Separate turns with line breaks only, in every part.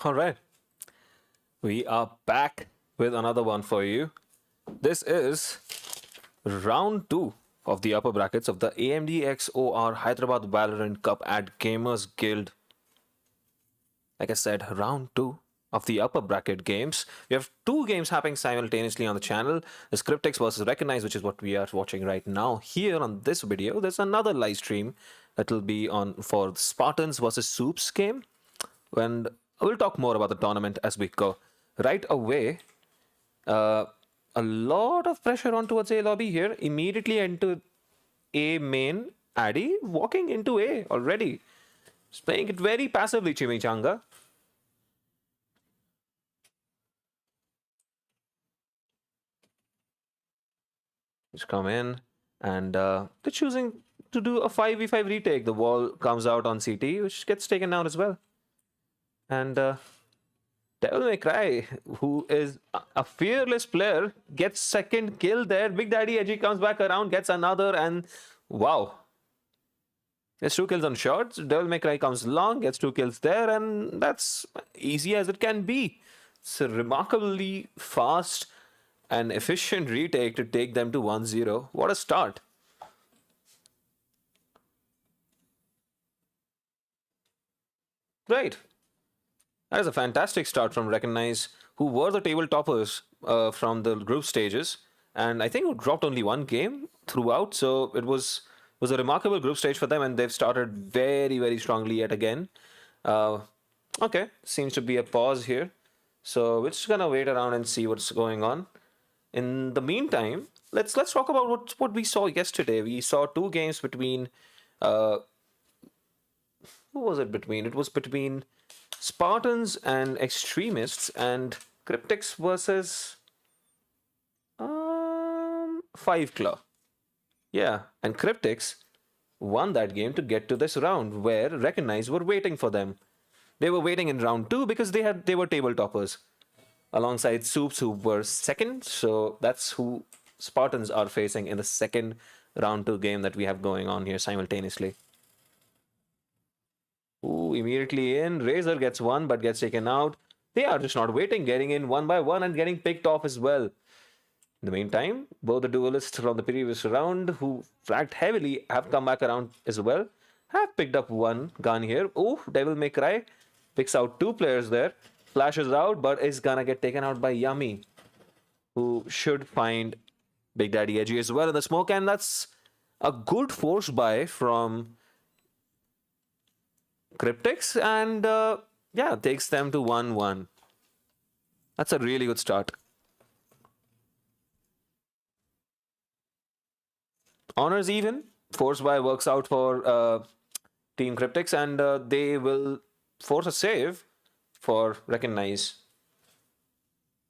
All right, we are back with another one for you. This is round two of the upper brackets of the AMD XOR Hyderabad Valorant Cup at Gamers Guild. Like I said, round two of the upper bracket games. We have two games happening simultaneously on the channel. There's Cryptics versus Recognize, which is what we are watching right now. Here on this video, there's another live stream that will be on for Spartans versus Soups game. And we'll talk more about the tournament as we go. Right away, uh, a lot of pressure on towards A lobby here. Immediately into A main. Addy walking into A already. He's playing it very passively, Chimichanga. Just come in and they're choosing to do a 5v5 retake. The wall comes out on CT, which gets taken down as well. And Devil May Cry, who is a fearless player, gets second kill there. Big Daddy Edgy comes back around, gets another, and wow. Gets two kills on shots. Devil May Cry comes long, gets two kills there, and that's easy as it can be. It's a remarkably fast and efficient retake to take them to 1-0. What a start. Right. That is a fantastic start from Recognize, who were the table toppers from the group stages, and I think dropped only one game throughout. So it was a remarkable group stage for them, and they've started very strongly yet again. Uh, okay, seems to be a pause here, so we're just gonna wait around and see what's going on. In the meantime, let's talk about what we saw yesterday. We saw two games between. Who was it between? It was between Spartans and Extremists and Cryptics versus Five Claw. Yeah, and Cryptics won that game to get to this round where Recognize were waiting for them. They were waiting in round two because they were table toppers alongside Soups who were second. So that's who Spartans are facing in the second round two game that we have going on here simultaneously. Ooh, immediately in. Razor gets one but gets taken out. They are just not waiting, getting in one by one and getting picked off as well. In the meantime, both the duelists from the previous round who fragged heavily have come back around as well. Have picked up one gun here. Oh, Devil May Cry picks out two players there. Flashes out, but is gonna get taken out by Yummy, who should find Big Daddy Edgy as well in the smoke. And that's a good force buy from Cryptics, and yeah, takes them to 1-1. That's a really good start. Honors even. Force buy works out for Team Cryptics, and they will force a save for Recognize.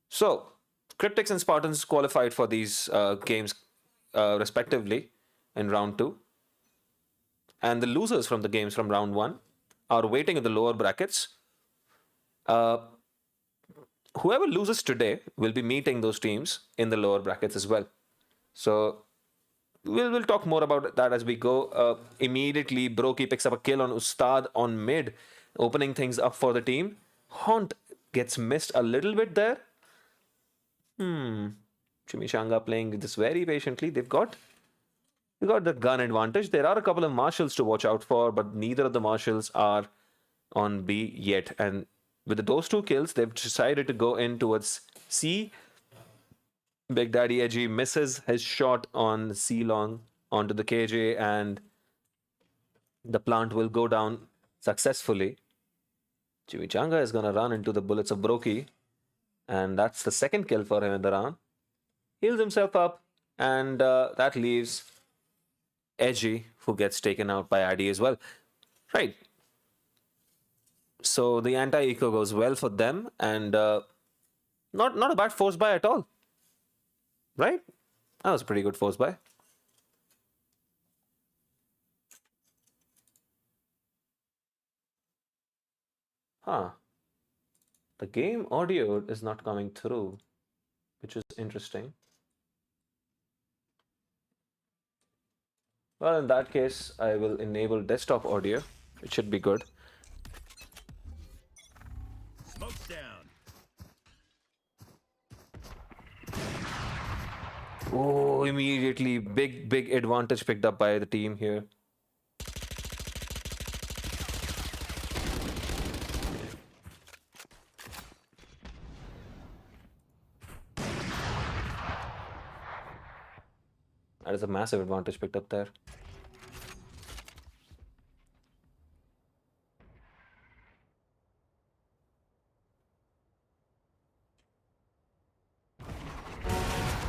So, Cryptics and Spartans qualified for these games respectively in round two. And the losers from the games from round one are waiting in the lower brackets. Whoever loses today will be meeting those teams in the lower brackets as well. So we'll talk more about that as we go. Immediately, Broki picks up a kill on Ustad on mid, opening things up for the team. Haunt gets missed a little bit there. Chimichanga playing this very patiently. They've got the gun advantage. There are a couple of marshals to watch out for, but neither of the marshals are on B yet. And with those two kills, they've decided to go in towards C. Big Daddy Edgy misses his shot on C long onto the KJ, and the plant will go down successfully. Chimichanga is gonna run into the bullets of Broki, and that's the second kill for him in the round. Heals himself up, and that leaves Edgy, who gets taken out by Addy as well. Right. So the anti-eco goes well for them, and not a bad force buy at all. Right? That was a pretty good force buy. Huh. The game audio is not coming through, which is interesting. Well, in that case, I will enable desktop audio. It should be good. immediately big advantage picked up by the team here. That is a massive advantage picked up there.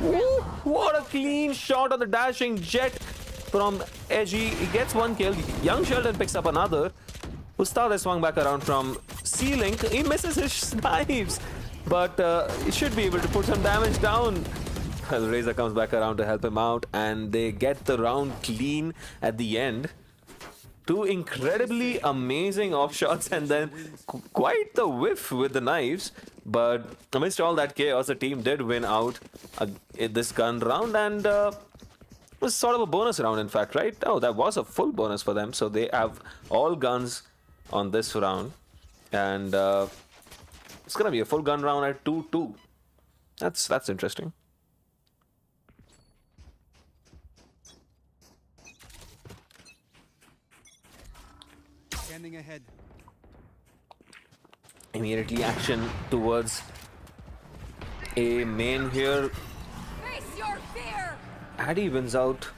Ooh, what a clean shot on the dashing jet from Edgy. He gets one kill. Young Sheldon picks up another. Ustad has swung back around from C-Link. He misses his snipes, but he should be able to put some damage down. Well, Razor comes back around to help him out, and they get the round clean at the end. Two incredibly amazing offshots, and then quite the whiff with the knives. But amidst all that chaos, the team did win out in this gun round, and it was sort of a bonus round, in fact, right? Oh, that was a full bonus for them, so they have all guns on this round, and it's gonna be a full gun round at 2-2. That's interesting.
Standing ahead.
Immediately action towards A main here.
Face your fear!
Addy wins out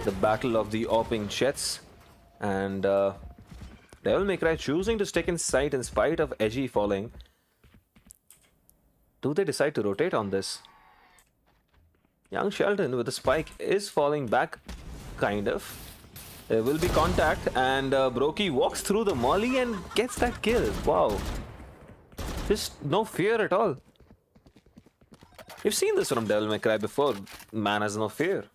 the battle of the AWPing jets, and Devil May Cry choosing to stick in sight in spite of Edgy falling. Do they decide to rotate on this? Young Sheldon with the spike is falling back, kind of. There will be contact, and Brokey walks through the molly and gets that kill. Wow. Just no fear at all. You've seen this from Devil May Cry before. Man has no fear.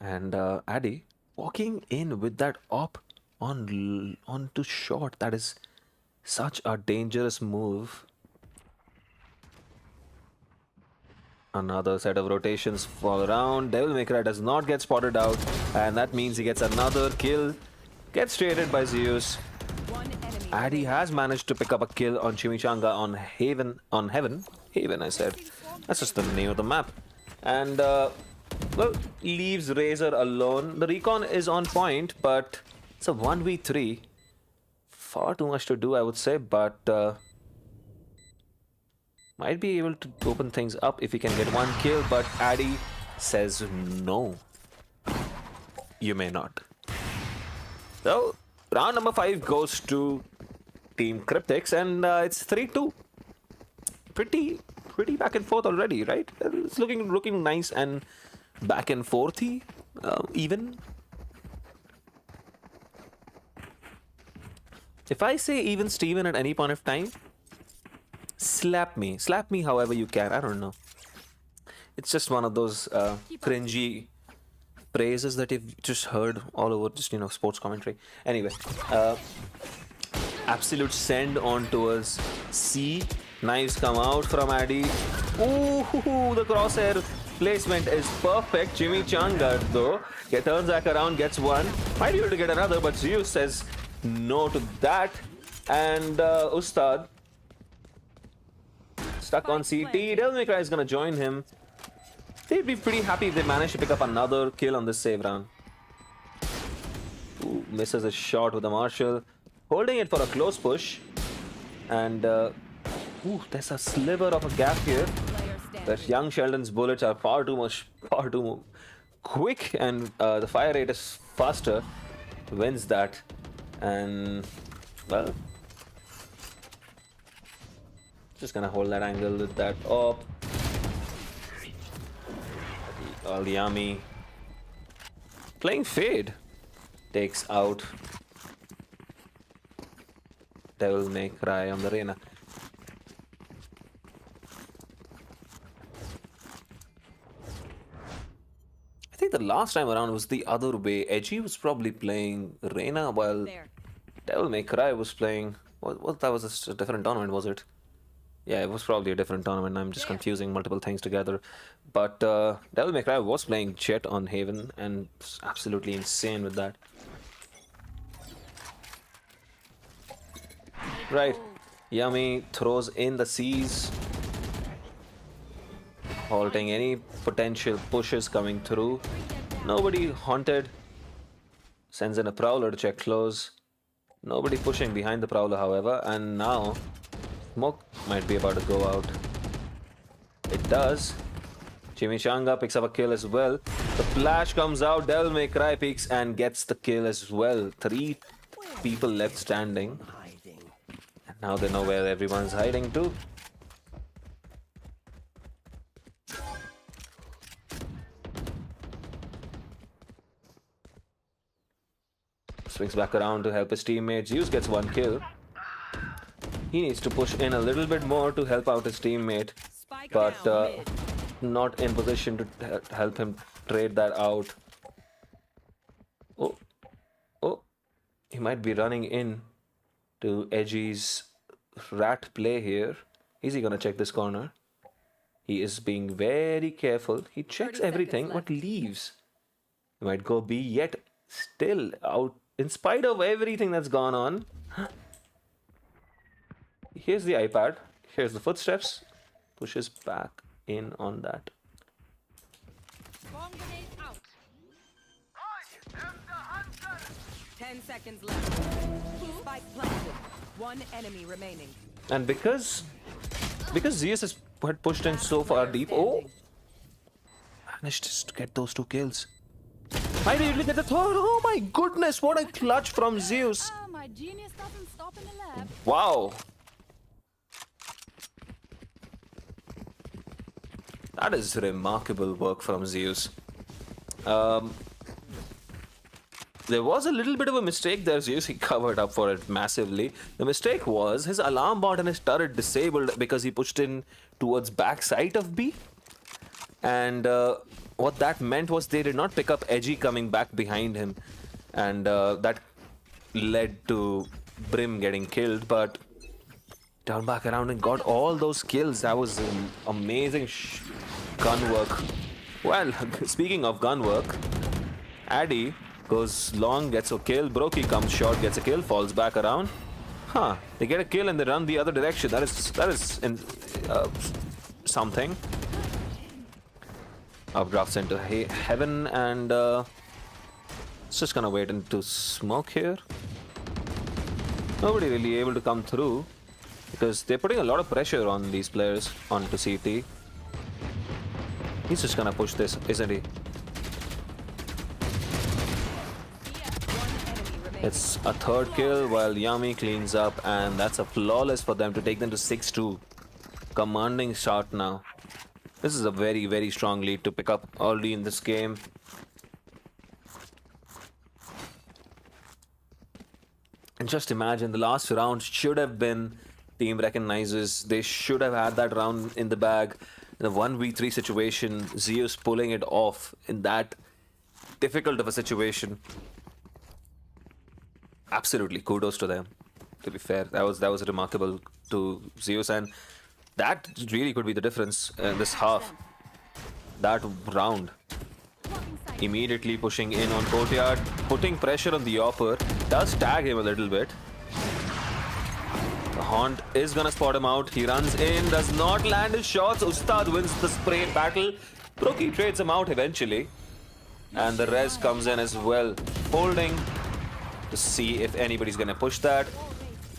And Addy walking in with that op onto shot. That is such a dangerous move. Another set of rotations fall around. Devil May Cry does not get spotted out, and that means he gets another kill. Gets traded by Zeus. Addy has managed to pick up a kill on Chimichanga on Heaven, I said. That's just the name of the map. And, well, leaves Razor alone. The recon is on point, but it's a 1v3. Far too much to do, I would say, but might be able to open things up if he can get one kill, but Addy says no. You may not. So, round number 5 goes to Team Cryptics, and it's 3-2. Pretty back and forth already, right? It's looking nice and back and forthy, even. If I say even Steven at any point of time, slap me however you can. I don't know. It's just one of those cringy phrases that you've just heard all over, just, you know, sports commentary. Anyway, absolute send on towards C. Knives come out from Addy. Ooh, the crosshair placement is perfect. Chimichanga, though, turns back around, gets one. Might be able to get another, but Zeus says no to that. And Ustad stuck on CT. Devil May Cry is gonna join him. They'd be pretty happy if they manage to pick up another kill on this save round. Ooh, misses a shot with the Marshal. Holding it for a close push. And ooh, there's a sliver of a gap here. But young Sheldon's bullets are far too quick, and the fire rate is faster. Wins that. And, well, just gonna hold that angle with that up. All yummy. Playing Fade takes out Devil May Cry on the arena. I think the last time around was the other way. Edgy was probably playing Reina while Devil May Cry was playing. What that was a different tournament, was it? Yeah, it was probably a different tournament. I'm just confusing multiple things together. But Devil May Cry was playing Jet on Haven, and was absolutely insane with that. Right. Yummy throws in the C's. halting any potential pushes coming through. Nobody haunted. Sends in a prowler to check close. Nobody pushing behind the prowler, however, and now smoke might be about to go out. It does. Chimichanga picks up a kill as well. The flash comes out. Devil May Cry peeks and gets the kill as well. 3 people left standing. And now they know where everyone's hiding to. Swings back around to help his teammates. Zeus gets 1 kill. He needs to push in a little bit more to help out his teammate, but not in position to help him trade that out. Oh, he might be running in to Edgy's rat play here. Is he gonna check this corner? He is being very careful. He checks everything but leaves. He might go B, yet still out in spite of everything that's gone on. Here's the iPad. Here's the footsteps. Pushes back in on that.
Bomb grenade out. 10 seconds left. Spike planted. 1 enemy remaining.
And because Zeus had pushed in so far deep, managed to get those 2 kills. I nearly get the 3rd. Oh my goodness, what a clutch from Zeus.
My genius doesn't stop in the lab.
Wow. That is remarkable work from Zeus. There was a little bit of a mistake there, Zeus. He covered up for it massively. The mistake was his alarm bot and his turret disabled because he pushed in towards backside of B. And what that meant was they did not pick up Edgy coming back behind him. And that led to Brim getting killed, but turned back around and got all those kills. That was amazing gun work. Well, speaking of gun work, Addy goes long, gets a kill. Brokey comes short, gets a kill, falls back around. They get a kill and they run the other direction. That is something. Updrafts into heaven, and it's just gonna wait into smoke here. Nobody really able to come through because they're putting a lot of pressure on these players onto CT. He's just gonna push this, isn't he? It's a 3rd kill while Yami cleans up, and that's a flawless for them to take them to 6-2. Commanding start now. This is a very, very strong lead to pick up early in this game. And just imagine the last round should have been team recognizes. They should have had that round in the bag. In a 1v3 situation, Zeus pulling it off in that difficult of a situation. Absolutely, kudos to them. To be fair, that was remarkable to Zeus, and that really could be the difference in this half. That round. Immediately pushing in on Courtyard, putting pressure on the Opper, does tag him a little bit. The Haunt is gonna spot him out. He runs in, does not land his shots. Ustad wins the spray battle. Brokey trades him out eventually. And the rest comes in as well. Holding to see if anybody's gonna push that.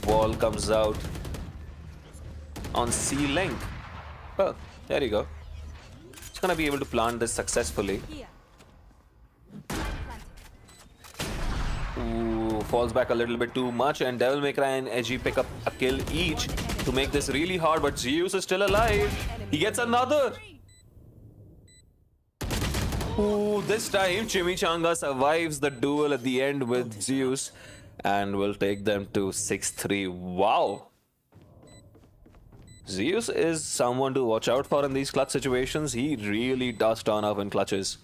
Wall comes out on C-Link. Well, there you go. It's gonna be able to plant this successfully. Ooh, falls back a little bit too much, and Devil May Cry and Edgy pick up a kill each to make this really hard, but Zeus is still alive. He gets another. Ooh, this time Chimichanga survives the duel at the end with Zeus and will take them to 6-3. Wow. Zeus is someone to watch out for in these clutch situations. He really does turn up in clutches.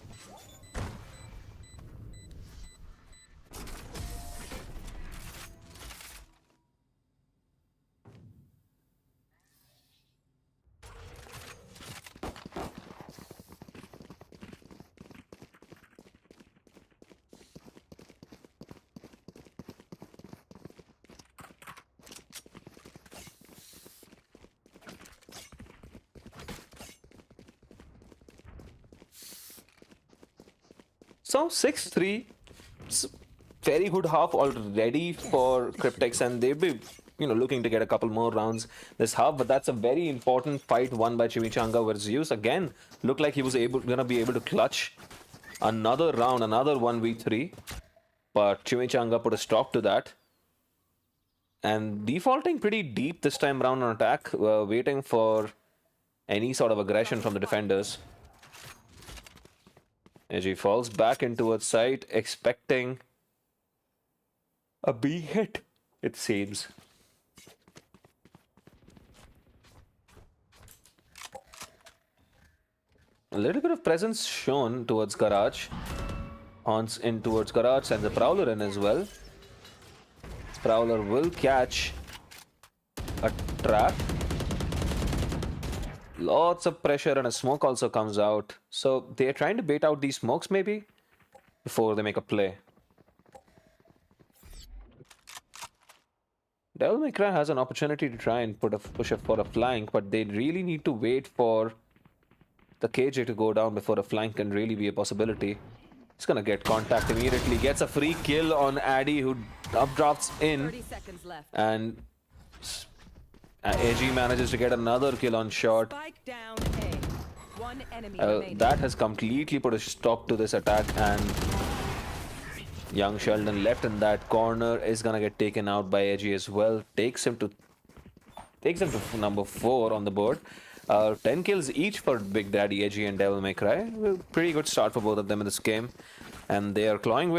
So 6-3. It's very good half already for Cryptics, and they'll be looking to get a couple more rounds this half. But that's a very important fight won by Chimichanga, where Zeus again looked like he was gonna be able to clutch another round, another 1v3. But Chimichanga put a stop to that. And defaulting pretty deep this time round on attack, waiting for any sort of aggression from the defenders. Edgy falls back in towards site, expecting a B hit, it seems. A little bit of presence shown towards Garage. Haunts in towards Garage, and the Prowler in as well. Prowler will catch a trap. Lots of pressure, and a smoke also comes out. So they're trying to bait out these smokes maybe before they make a play. Devil May Cry has an opportunity to try and push up for a flank, but they really need to wait for the KJ to go down before a flank can really be a possibility. He's gonna get contact immediately, gets a free kill on Addy, who updrafts in.
30 seconds left.
And AG manages to get another kill on shot.
Spike down A. One enemy remaining.
That has completely put a stop to this attack, and young Sheldon left in that corner is gonna get taken out by AG as well. Takes him to number 4 on the board. 10 kills each for Big Daddy, AG, and Devil May Cry. Pretty good start for both of them in this game. And they are clawing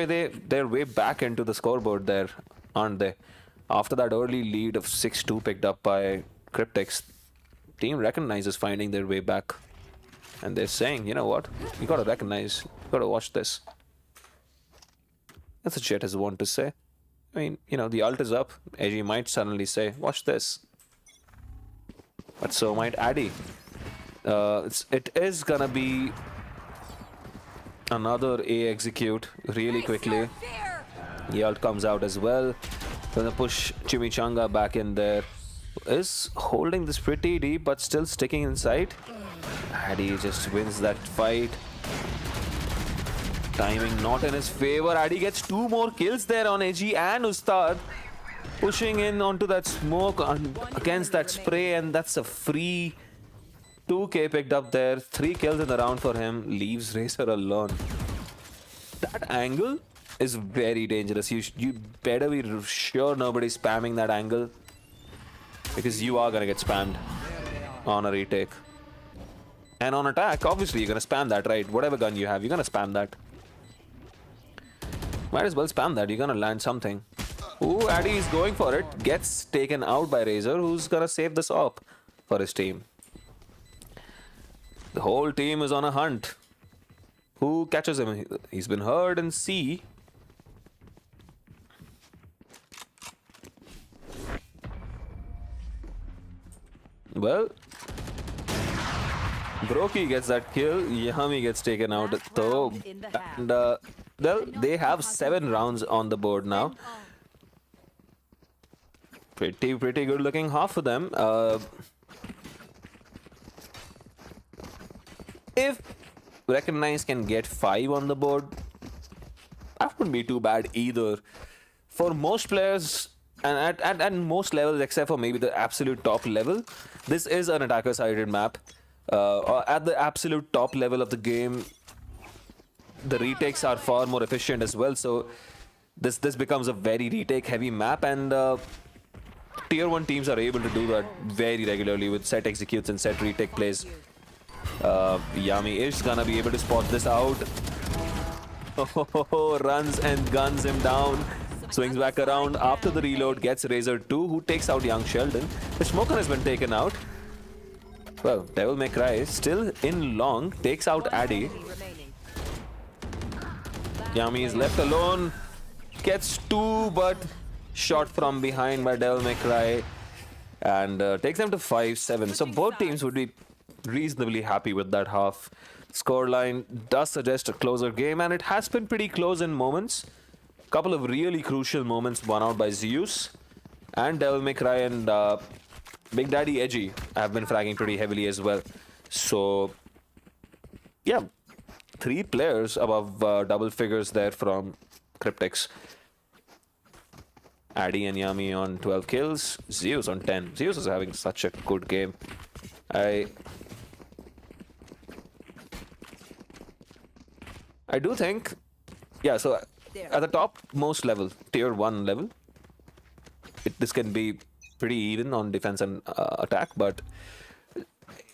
their way back into the scoreboard there, aren't they? After that early lead of 6-2 picked up by Cryptics, team recognizes finding their way back. And they're saying, you know what? You gotta recognize, you gotta watch this. That's what Jet has wanted to say. I mean, the ult is up. AG might suddenly say, watch this. But so might Addy. It is gonna be another A execute really quickly. The ult comes out as well. Gonna push Chimichanga back in there. Is holding this pretty deep, but still sticking inside. Addy just wins that fight. Timing not in his favor. Addy gets 2 more kills there on AG and Ustad. Pushing in onto that smoke against that spray, and that's a free 2k picked up there. 3 kills in the round for him. Leaves Racer alone. That angle is very dangerous. You better be sure nobody's spamming that angle, because you are gonna get spammed on a retake. And on attack, obviously you're gonna spam that, right? Whatever gun you have, you're gonna spam that. Might as well spam that. You're gonna land something. Ooh, Addy is going for it. Gets taken out by Razor, who's gonna save this op for his team. The whole team is on a hunt. Who catches him? He's been heard in C. Well, Brokey gets that kill. Yami gets taken out though. And well, they have 7 rounds on the board now. Pretty good looking half for them. If Recognize can get 5 on the board, that wouldn't be too bad either. For most players, and at most levels except for maybe the absolute top level, this is an attacker-sided map. At the absolute top level of the game, the retakes are far more efficient as well. So this becomes a very retake-heavy map, and Tier 1 teams are able to do that very regularly with set executes and set retake plays. Yami is gonna be able to spot this out. Oh, runs and guns him down. Swings back around after the reload, gets Razor 2, who takes out young Sheldon. The Smoker has been taken out. Well, Devil May Cry still in long, takes out Addy. Yami is left alone. Gets 2, but shot from behind by Devil May Cry. And takes them to 5-7. So both teams would be reasonably happy with that half. Scoreline does suggest a closer game, and it has been pretty close in moments. Couple of really crucial moments won out by Zeus. And Devil May Cry and Big Daddy Edgy have been fragging pretty heavily as well. So, yeah, 3 players above double figures there from Cryptics. Addy and Yami on 12 kills. Zeus on 10. Zeus is having such a good game. I do think, yeah, so at the top most level, tier 1 level, this can be pretty even on defense and attack, but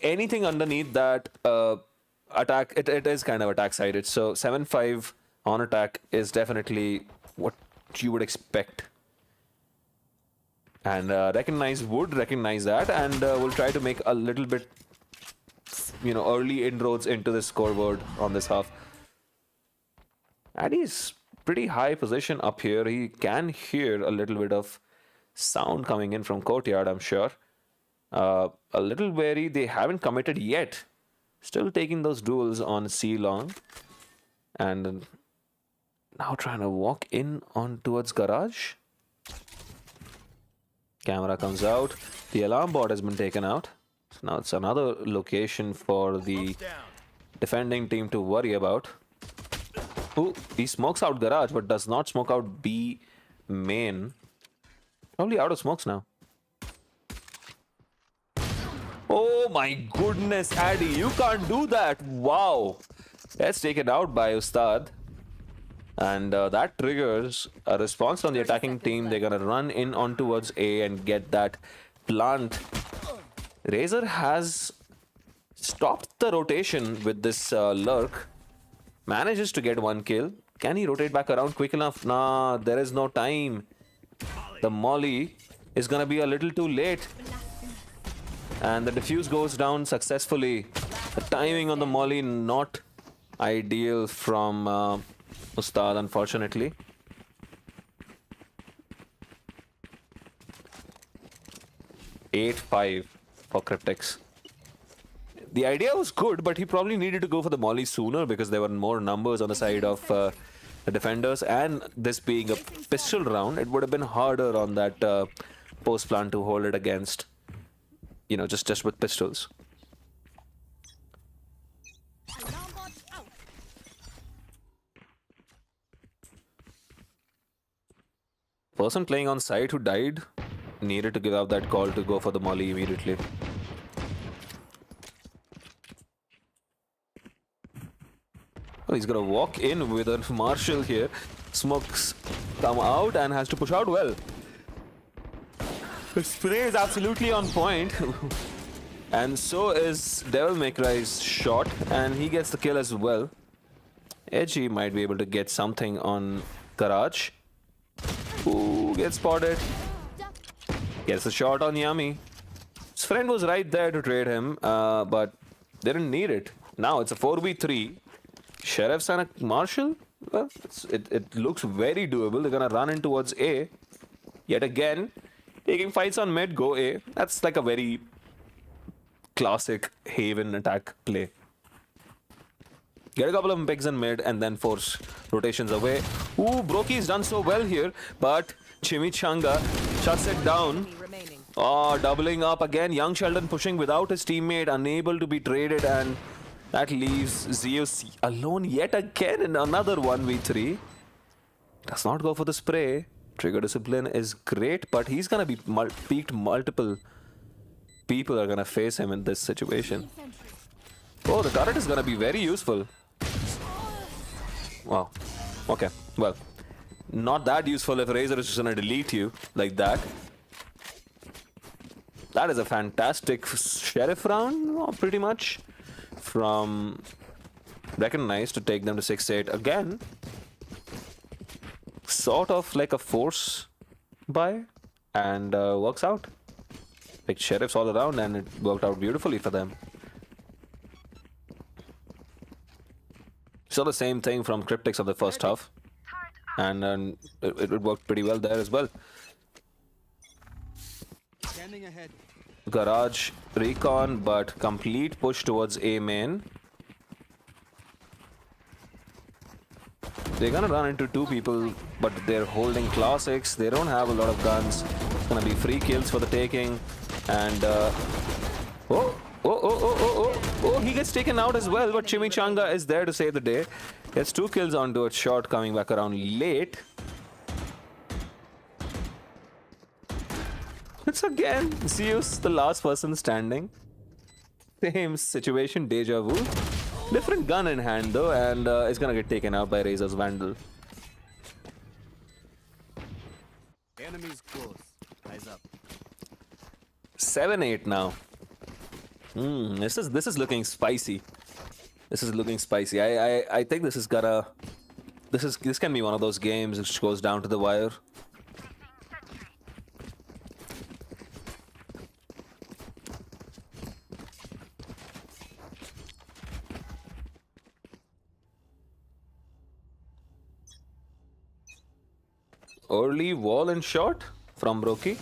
anything underneath that attack, it is kind of attack sided. So 7-5 on attack is definitely what you would expect. And would recognize that, and will try to make a little bit, early inroads into the scoreboard on this half. Addy's pretty high position up here. He can hear a little bit of sound coming in from courtyard, I'm sure. A little wary. They haven't committed yet. Still taking those duels on C long. And now trying to walk in on towards garage. Camera comes out. The alarm board has been taken out. So now it's another location for the defending team to worry about. Ooh, he smokes out garage, but does not smoke out B main. Probably out of smokes now. Oh my goodness, Addy, you can't do that. Wow. That's taken out by Ustad. And that triggers a response from the attacking team. They're going to run in on towards A and get that plant. Razor has stopped the rotation with this lurk. Manages to get 1 kill. Can he rotate back around quick enough? Nah, there is no time. The molly is going to be a little too late. And the defuse goes down successfully. The timing on the molly not ideal from Ustad, unfortunately. (8-5) for Cryptics. The idea was good, but he probably needed to go for the molly sooner because there were more numbers on the side of the defenders. And this being a pistol round, it would have been harder on that post plant to hold it against, just with pistols. Person playing on site who died needed to give out that call to go for the molly immediately. Oh, he's gonna walk in with a Marshall here. Smokes come out and has to push out well. The spray is absolutely on point. And so is Devil May Cry's shot, and he gets the kill as well. Edgy might be able to get something on Garage. Ooh, gets spotted. Gets a shot on Yami. His friend was right there to trade him, but didn't need it. Now it's a 4v3. Sheriffs and a Marshal? Well, it looks very doable. They're gonna run in towards A. Yet again, taking fights on mid, go A. That's like a very classic Haven attack play. Get a couple of pigs in mid and then force rotations away. Ooh, Broky's done so well here, but Chimichanga shuts it down. Oh, doubling up again. Young Sheldon pushing without his teammate, unable to be traded, and that leaves Zeus alone yet again in another 1v3. Does not go for the spray. Trigger discipline is great, but he's gonna be peaked. Multiple people are gonna face him in this situation. Oh, the turret is gonna be very useful. Wow. Okay, well, not that useful if Razor is just gonna delete you like that. That is a fantastic sheriff round, pretty much, from Recognized to take them to 6-8 again. Sort of like a force buy, and works out. Like sheriffs all around, and it worked out beautifully for them. Saw the same thing from Cryptics of the first half, and it worked pretty well there as well.
Standing ahead.
Garage recon, but complete push towards A main. They're gonna run into 2 people, but they're holding classics. They don't have a lot of guns. It's gonna be free kills for the taking. And oh, he gets taken out as well, but
enemy
Chimichanga
remaining.
is there to save the day. Gets 2 kills onto a shot, coming back around late. It's again Zeus, the last person standing. Same situation, deja vu. Different gun in hand though, and it's gonna get taken out by Razor's Vandal.
Enemies close. Eyes up.
7-8 now. This is looking spicy. This is looking spicy. I think this is gonna. This can be one of those games which goes down to the wire. Early wall and shot from Broky.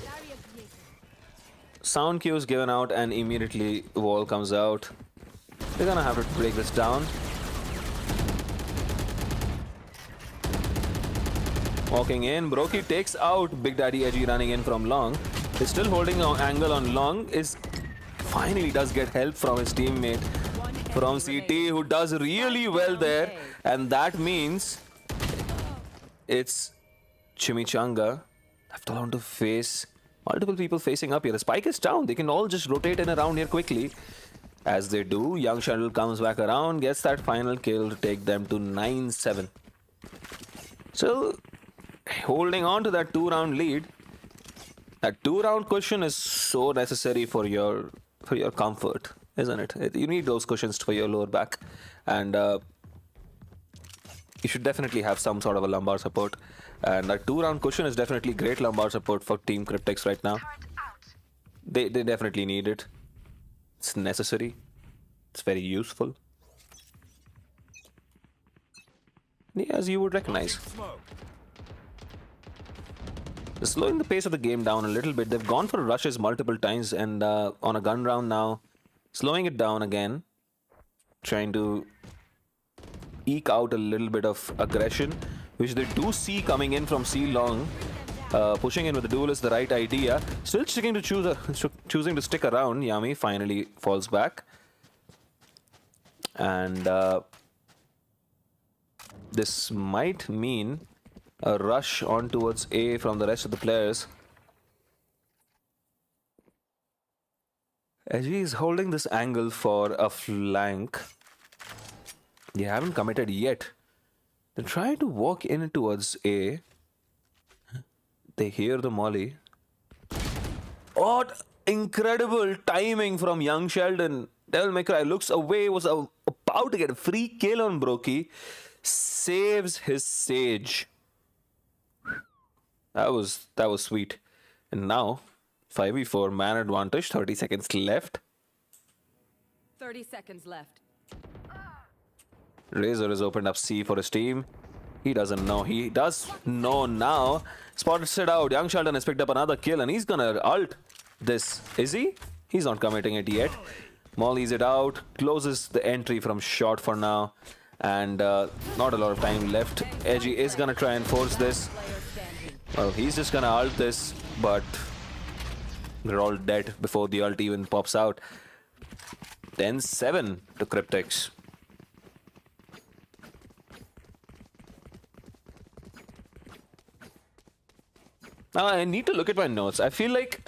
Sound cue is given out and immediately wall comes out. They're gonna have to break this down. Walking in, Broky takes out Big Daddy Edgy running in from long. He's still holding an angle on long. Is finally does get help from his teammate from CT, who does really well there, and that means it's Chimichanga left alone to face multiple people facing up here. The spike is down. They can all just rotate in around here quickly. As they do, Young Shuttle comes back around, gets that final kill to take them to 9-7. Still holding on to that 2-round lead. That 2-round cushion is so necessary for your comfort, isn't it? You need those cushions for your lower back, and you should definitely have some sort of a lumbar support. And that 2-round cushion is definitely great lumbar support for Team Cryptics right now. They definitely need it. It's necessary. It's very useful. As you would recognize. They're slowing the pace of the game down a little bit. They've gone for rushes multiple times, and on a gun round now, slowing it down again. Trying to eke out a little bit of aggression, which they do see coming in from C long. Pushing in with the duel is the right idea. Still choosing to stick around. Yami finally falls back. And this might mean a rush on towards A from the rest of the players. Edgy is holding this angle for a flank. They haven't committed yet. They're trying to walk in towards A. They hear the molly. What incredible timing from Young Sheldon. Devil May Cry looks away, was about to get a free kill on Broky. Saves his Sage. That was sweet. And now, 5v4 man advantage, 30 seconds left.
30 seconds left.
Razor has opened up C for his team. He doesn't know. He does know now. Spotted it out. Young Sheldon has picked up another kill and he's gonna ult this. Is he? He's not committing it yet. Mollies it out. Closes the entry from short for now. And not a lot of time left. Edgy is gonna try and force this. Well, he's just gonna ult this, but they're all dead before the ult even pops out. 10-7 to Cryptics. Now I need to look at my notes. I feel like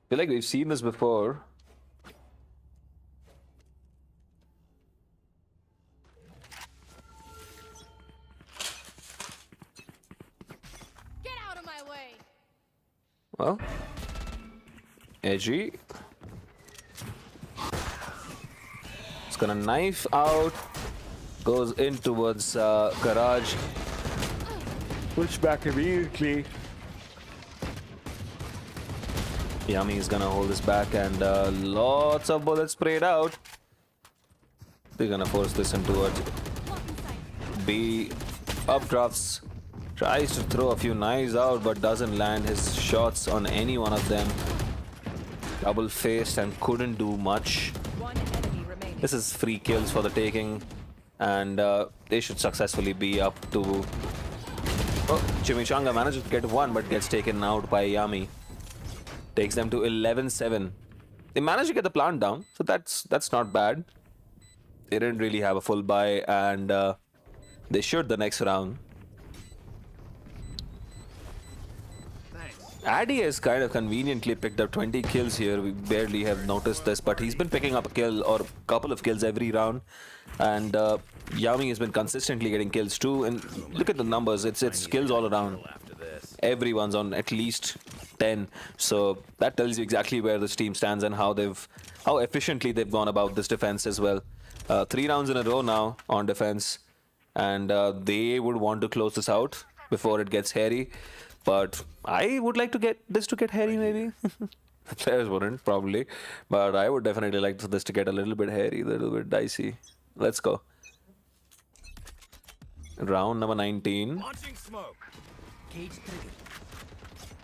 we've seen this before.
Get out of my way.
Well, Edgy. It's gonna knife out. Goes in towards garage. Push back immediately. Yami is gonna hold this back, and lots of bullets sprayed out. They're gonna force this into a B. Updrafts. Tries to throw a few knives out, but doesn't land his shots on any one of them. Double faced and couldn't do much.
One enemy remaining.
This is free kills for the taking, and they should successfully be up to Oh, Chimichanga manages to get one, but gets taken out by Yami. Takes them to 11-7. They managed to get the plant down, so that's not bad. They didn't really have a full buy, and they should the next round. Addy has kind of conveniently picked up 20 kills here. We barely have noticed this, but he's been picking up a kill or a couple of kills every round. And Yami has been consistently getting kills too. And look at the numbers. It's kills all around. Everyone's on at least 10. So that tells you exactly where this team stands and how efficiently they've gone about this defense as well. 3 rounds in a row now on defense. And they would want to close this out before it gets hairy. But I would like to get this to get hairy, maybe. The players wouldn't, probably. But I would definitely like this to get a little bit hairy, a little bit dicey. Let's go. Round number 19.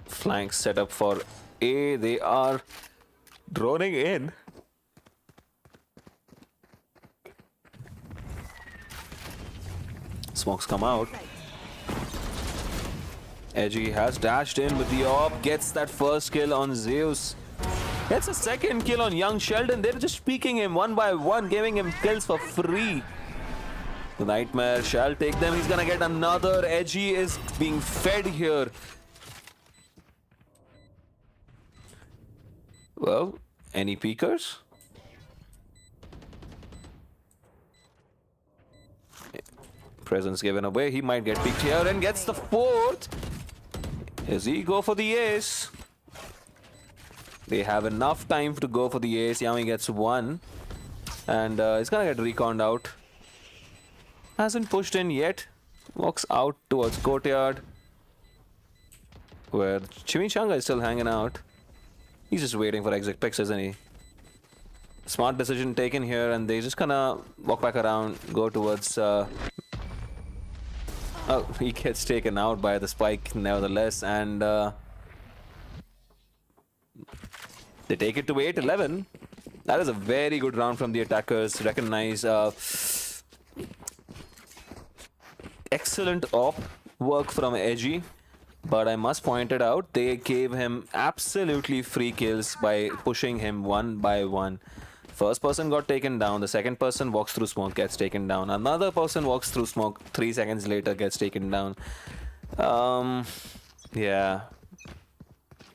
Flank set up for A. They are droning in. Smokes come out. Edgy has dashed in with the AWP, gets that first kill on Zeus. Gets a second kill on young Sheldon. They're just peeking him one by one, giving him kills for free. The Nightmare shall take them. He's gonna get another. Edgy is being fed here. Well, any peekers? Presence given away. He might get peeked here and gets the fourth. Does he go for the ace? They have enough time to go for the ace. Yami gets one. And he's gonna get reconned out. Hasn't pushed in yet. Walks out towards courtyard. Where Chimichanga is still hanging out. He's just waiting for exit picks, isn't he? Smart decision taken here, and they just gonna walk back around, go towards... Oh, he gets taken out by the spike nevertheless, and they take it to 8-11. That is a very good round from the attackers. Recognize excellent op work from Edgy, but I must point it out, they gave him absolutely free kills by pushing him one by one. First person got taken down, the second person walks through smoke, gets taken down. Another person walks through smoke, 3 seconds later gets taken down. Yeah.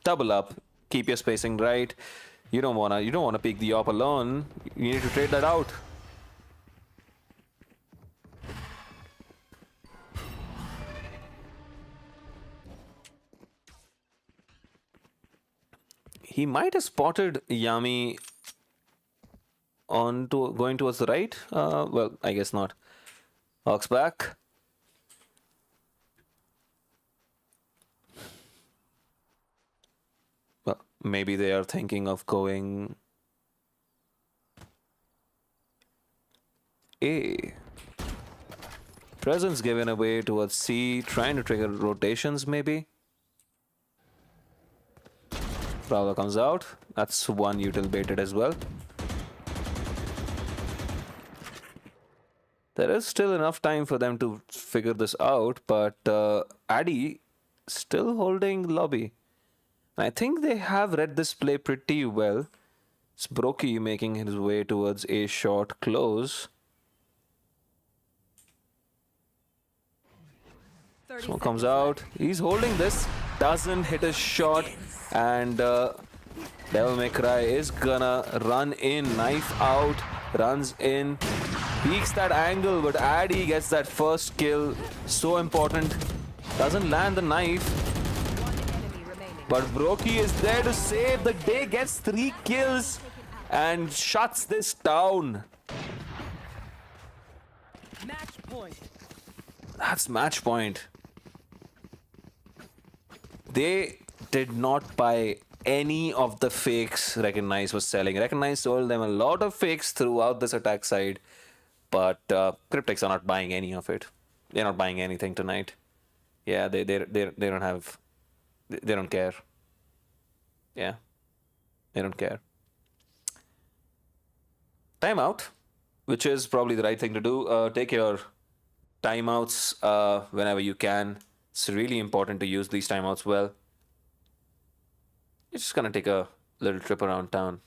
Double up. Keep your spacing right. You don't wanna pick the op alone. You need to trade that out. He might have spotted Yami going towards the right. Well, I guess not. Hawks back. Well, maybe they are thinking of going A. Presence given away towards C, trying to trigger rotations maybe. Prowler comes out. That's one util baited as well. There is still enough time for them to figure this out, but Addy still holding lobby. I think they have read this play pretty well. It's Brokey making his way towards a short close. Smoke comes out. He's holding this. Doesn't hit a shot. And Devil May Cry is gonna run in. Knife out. Runs in. Peeks that angle, but Addy gets that first kill. So important. Doesn't land the knife. But Brokey is there to save the day. Gets 3 kills. And shuts this down.
Match point.
That's match point. They did not buy any of the fakes Recognize was selling. Recognize sold them a lot of fakes throughout this attack side. But Cryptics are not buying any of it. They're not buying anything tonight. Yeah, they don't have... They don't care. Yeah. They don't care. Timeout, which is probably the right thing to do. Take your timeouts whenever you can. It's really important to use these timeouts well. You're just gonna take a little trip around town.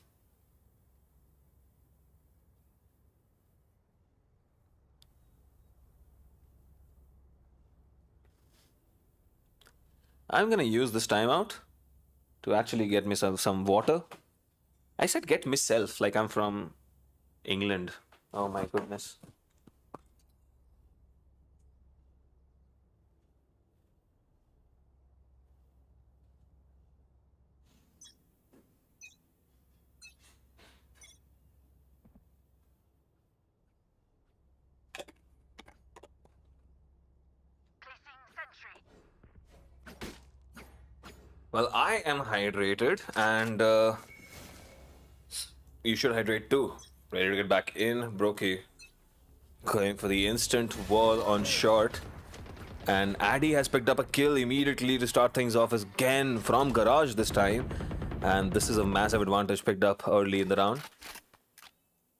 I'm gonna use this timeout to actually get myself some water. I said get myself like I'm from England. Oh my goodness. Well, I am hydrated, and you should hydrate too. Ready to get back in, Brokey. Going for the instant wall on short. And Addy has picked up a kill immediately to start things off again from Garage this time. And this is a massive advantage picked up early in the round.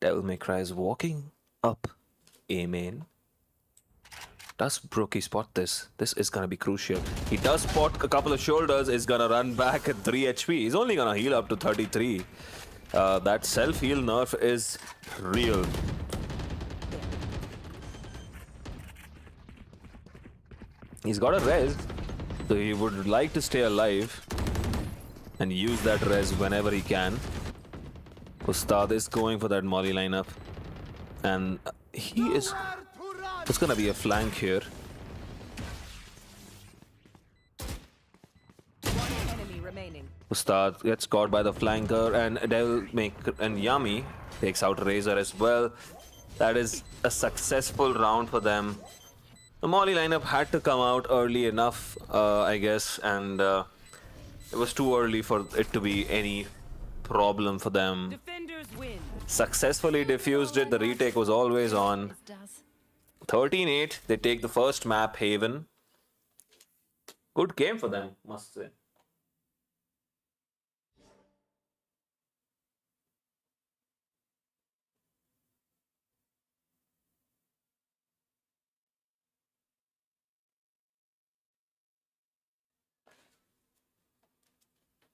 Devil May Cry is walking up. Amen. Does Brokey spot this? This is gonna be crucial. He does spot a couple of shoulders, is gonna run back at 3 HP. He's only gonna heal up to 33. That self-heal nerf is real. He's got a res, so he would like to stay alive and use that res whenever he can. Ustad is going for that molly lineup, and he is. It's gonna be a flank here.
One enemy remaining.
Ustad gets caught by the flanker, and Yami takes out Razor as well. That is a successful round for them. The Molly lineup had to come out early enough, I guess, and it was too early for it to be any problem for them.
Defenders win.
Successfully diffused it, the retake was always on. 13-8, they take the first map, Haven. Good game for them, must say.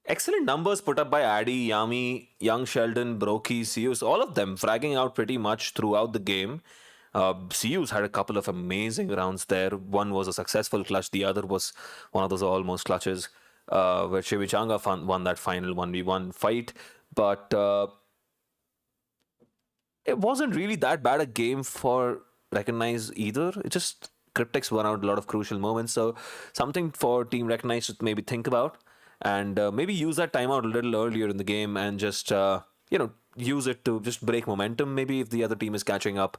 Excellent numbers put up by Addy, Yami, Young Sheldon, Brokey, Seus, all of them fragging out pretty much throughout the game. Seus had a couple of amazing rounds there. One was a successful clutch, the other was one of those almost clutches where Chimichanga won that final 1v1 fight. But it wasn't really that bad a game for Recognize either. It just Cryptics won out a lot of crucial moments. So something for Team Recognize to maybe think about and maybe use that timeout a little earlier in the game and just use it to just break momentum. Maybe if the other team is catching up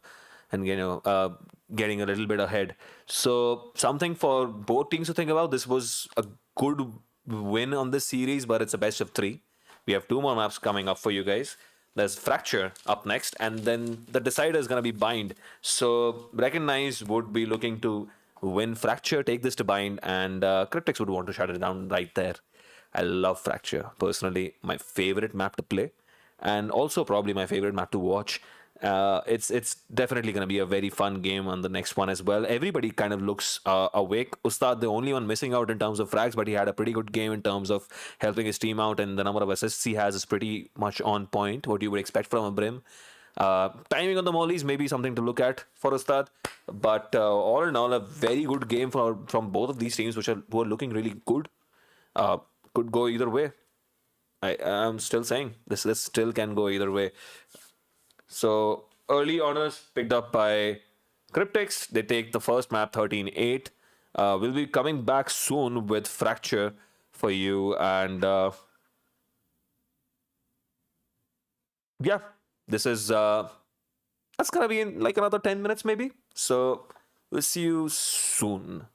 and getting a little bit ahead. So something for both teams to think about. This was a good win on this series, but it's a best of 3. We have 2 more maps coming up for you guys. There's Fracture up next, and then the decider is going to be Bind. So Recognize would be looking to win Fracture, take this to Bind, and Cryptics would want to shut it down right there. I love Fracture. Personally, my favorite map to play, and also probably my favorite map to watch. It's definitely going to be a very fun game on the next one as well. Everybody kind of looks awake. Ustad, the only one missing out in terms of frags, but he had a pretty good game in terms of helping his team out, and the number of assists he has is pretty much on point, what you would expect from a Brim. Timing on the mollies may be something to look at for Ustad, but all in all, a very good game from both of these teams, who are looking really good. Could go either way. I'm still saying this still can go either way. So early honors picked up by Cryptics. They take the first map 13-8. We'll be coming back soon with Fracture for you. And yeah, this is that's gonna be in like another 10 minutes maybe. So we'll see you soon.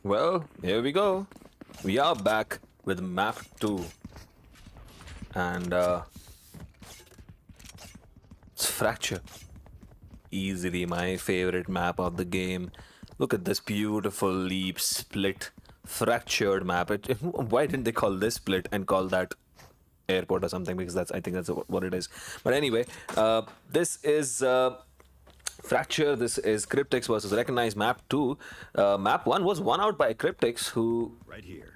Well, here we go. We are back with map 2. And it's Fracture. Easily my favorite map of the game. Look at this beautiful leap, split, fractured map. Why didn't they call this split and call that airport or something? Because I think that's what it is. But anyway, this is Fracture. This is Cryptics versus Recognized map 2. Map 1 was won out by Cryptics, who
Right here.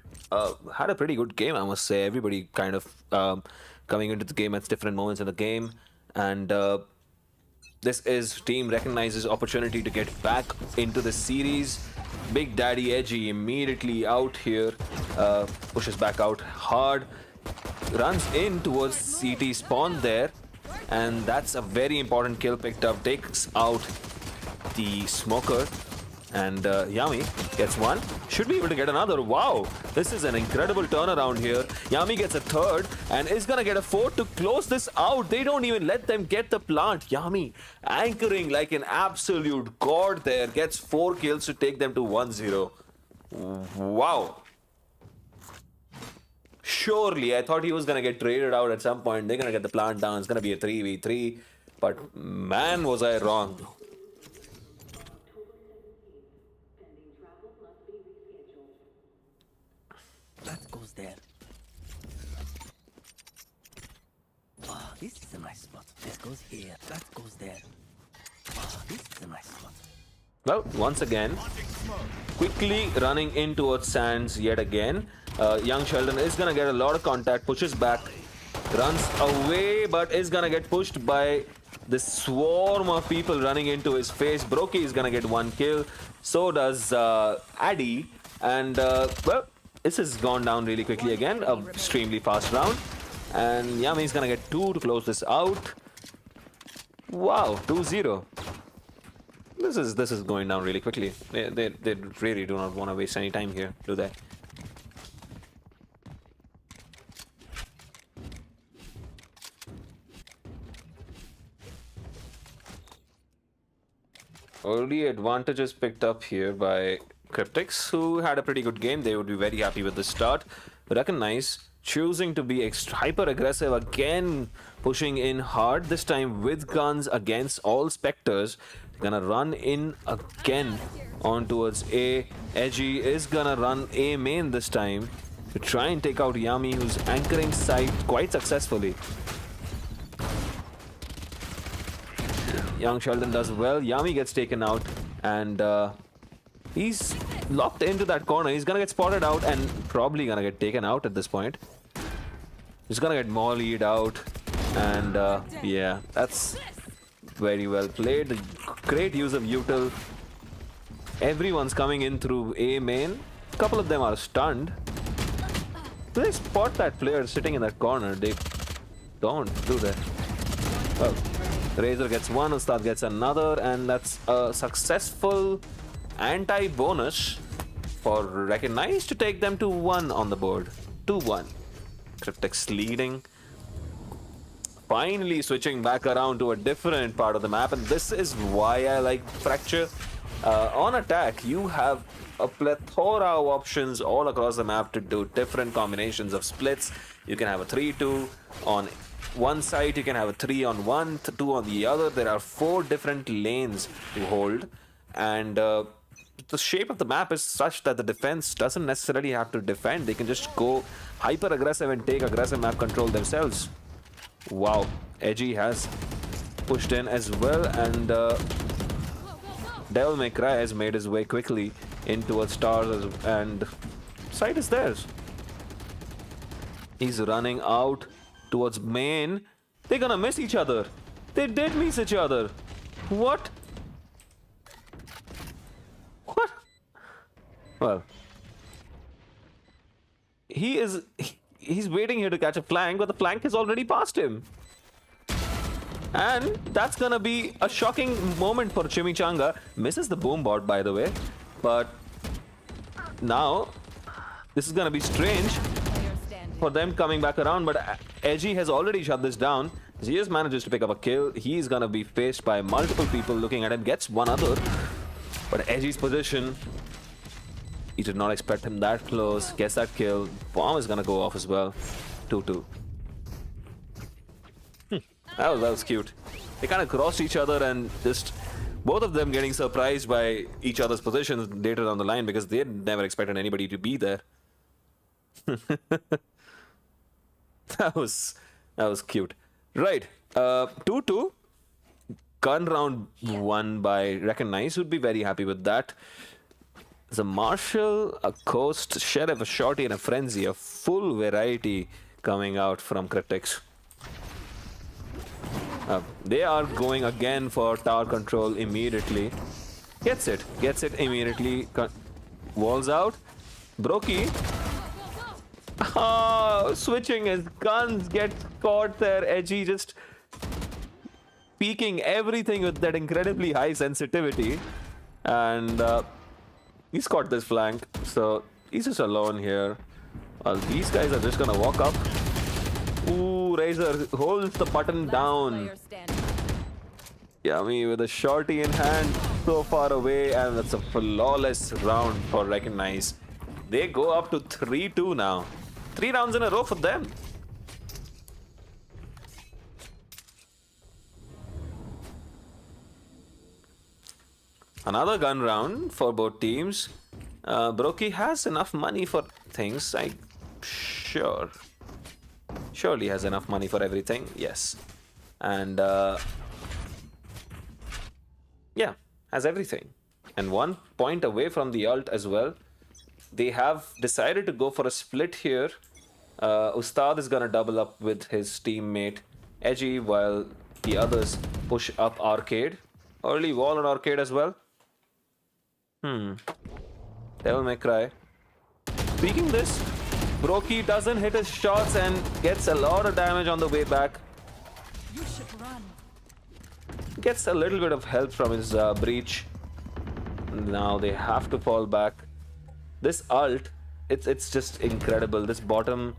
had a pretty good game, I must say. Everybody kind of coming into the game at different moments in the game. And this is Team Recognizes opportunity to get back into the series. Big Daddy Edgy immediately out here, pushes back out hard, runs in towards CT spawn there, and that's a very important kill picked up. Takes out the smoker, and Yami gets one. Should be able to get another. Wow, this is an incredible turnaround here. Yami gets a third and is gonna get a fourth to close this out. They don't even let them get the plant. Yami anchoring like an absolute god there. Gets 4 kills to take them to 1-0. Wow. Surely, I thought he was gonna get traded out at some point. They're gonna get the plant down. It's gonna be a 3v3. But man, was I wrong.
That goes there. Ah, this is a nice spot. This goes here. That goes there. Ah, this is a nice spot.
Well, once again, quickly running in towards Sands yet again. Young Sheldon is gonna get a lot of contact, pushes back, runs away, but is gonna get pushed by this swarm of people running into his face. Brokey is gonna get 1 kill. So does Addy. And, well, this has gone down really quickly again. A extremely fast round. And Yami is gonna get 2 to close this out. Wow, 2-0. This is going down really quickly. They really do not want to waste any time here, do they? Early advantages picked up here by Cryptics, who had a pretty good game. They would be very happy with the start. Recognize choosing to be hyper aggressive again, pushing in hard, this time with guns against all Spectres. Gonna run in again on towards A. Edgy is gonna run A main this time to try and take out Yami, who's anchoring site quite successfully. Young Sheldon does well. Yami gets taken out, and he's locked into that corner. He's gonna get spotted out and probably gonna get taken out at this point. He's gonna get mollied out, and yeah, that's very well played. Great use of util. Everyone's coming in through A main. A couple of them are stunned. Do they spot that player sitting in that corner? They don't, do they? Well, Razor gets one, Ustad gets another, and that's a successful anti-bonus for Recognize to take them to 1 on the board. 2-1. Cryptics leading. Finally switching back around to a different part of the map, and this is why I like Fracture. On attack, you have a plethora of options all across the map to do different combinations of splits. You can have a 3-2 on one side, you can have a 3 on one, 2 on the other. There are 4 different lanes to hold, and the shape of the map is such that the defense doesn't necessarily have to defend. They can just go hyper aggressive and take aggressive map control themselves. Wow, Edgy has pushed in as well, and Devil May Cry has made his way quickly in towards stars, and side is theirs. He's running out towards main. They're gonna miss each other. They did miss each other. What? What? Well, he's waiting here to catch a flank, but the flank has already passed him. And that's gonna be a shocking moment for Chimichanga. Misses the boom bot, by the way. But now, this is gonna be strange for them coming back around, but Edgy has already shut this down. Zeus manages to pick up a kill. He's gonna be faced by multiple people looking at him, gets one other. But Edgy's position He did not expect him that close. Gets that kill. Bomb is gonna go off as well. 2-2. That was cute. They kind of crossed each other and just both of them getting surprised by each other's positions later down the line because they had never expected anybody to be there. That was cute. Right. 2-2. Gun round won by Recognize. Would be very happy with that. There's a Marshall, a Coast, Sheriff, a Shorty, and a Frenzy. A full variety coming out from Cryptics. They are going again for tower control immediately. Gets it immediately. Walls out. Brokey. Switching his guns, gets caught there. Edgy just peeking everything with that incredibly high sensitivity. And he's caught this flank. So he's just alone here. Well, these guys are just gonna walk up. Ooh, Razor holds the button down.
Player standing.
Yummy with a shorty in hand, so far away, and that's a flawless round for Recognize. They go up to 3-2 now. 3 rounds in a row for them. Another gun round for both teams. Brokey has enough money for things, surely has enough money for everything, yes. And yeah, has everything. And 1 point away from the ult as well. They have decided to go for a split here. Ustad is gonna double up with his teammate Edgy while the others push up Arcade. Early wall on Arcade as well. Devil May Cry. Speaking this, Brokey doesn't hit his shots and gets a lot of damage on the way back.
You should run.
Gets a little bit of help from his breach. Now they have to fall back. This ult, it's just incredible. This bottom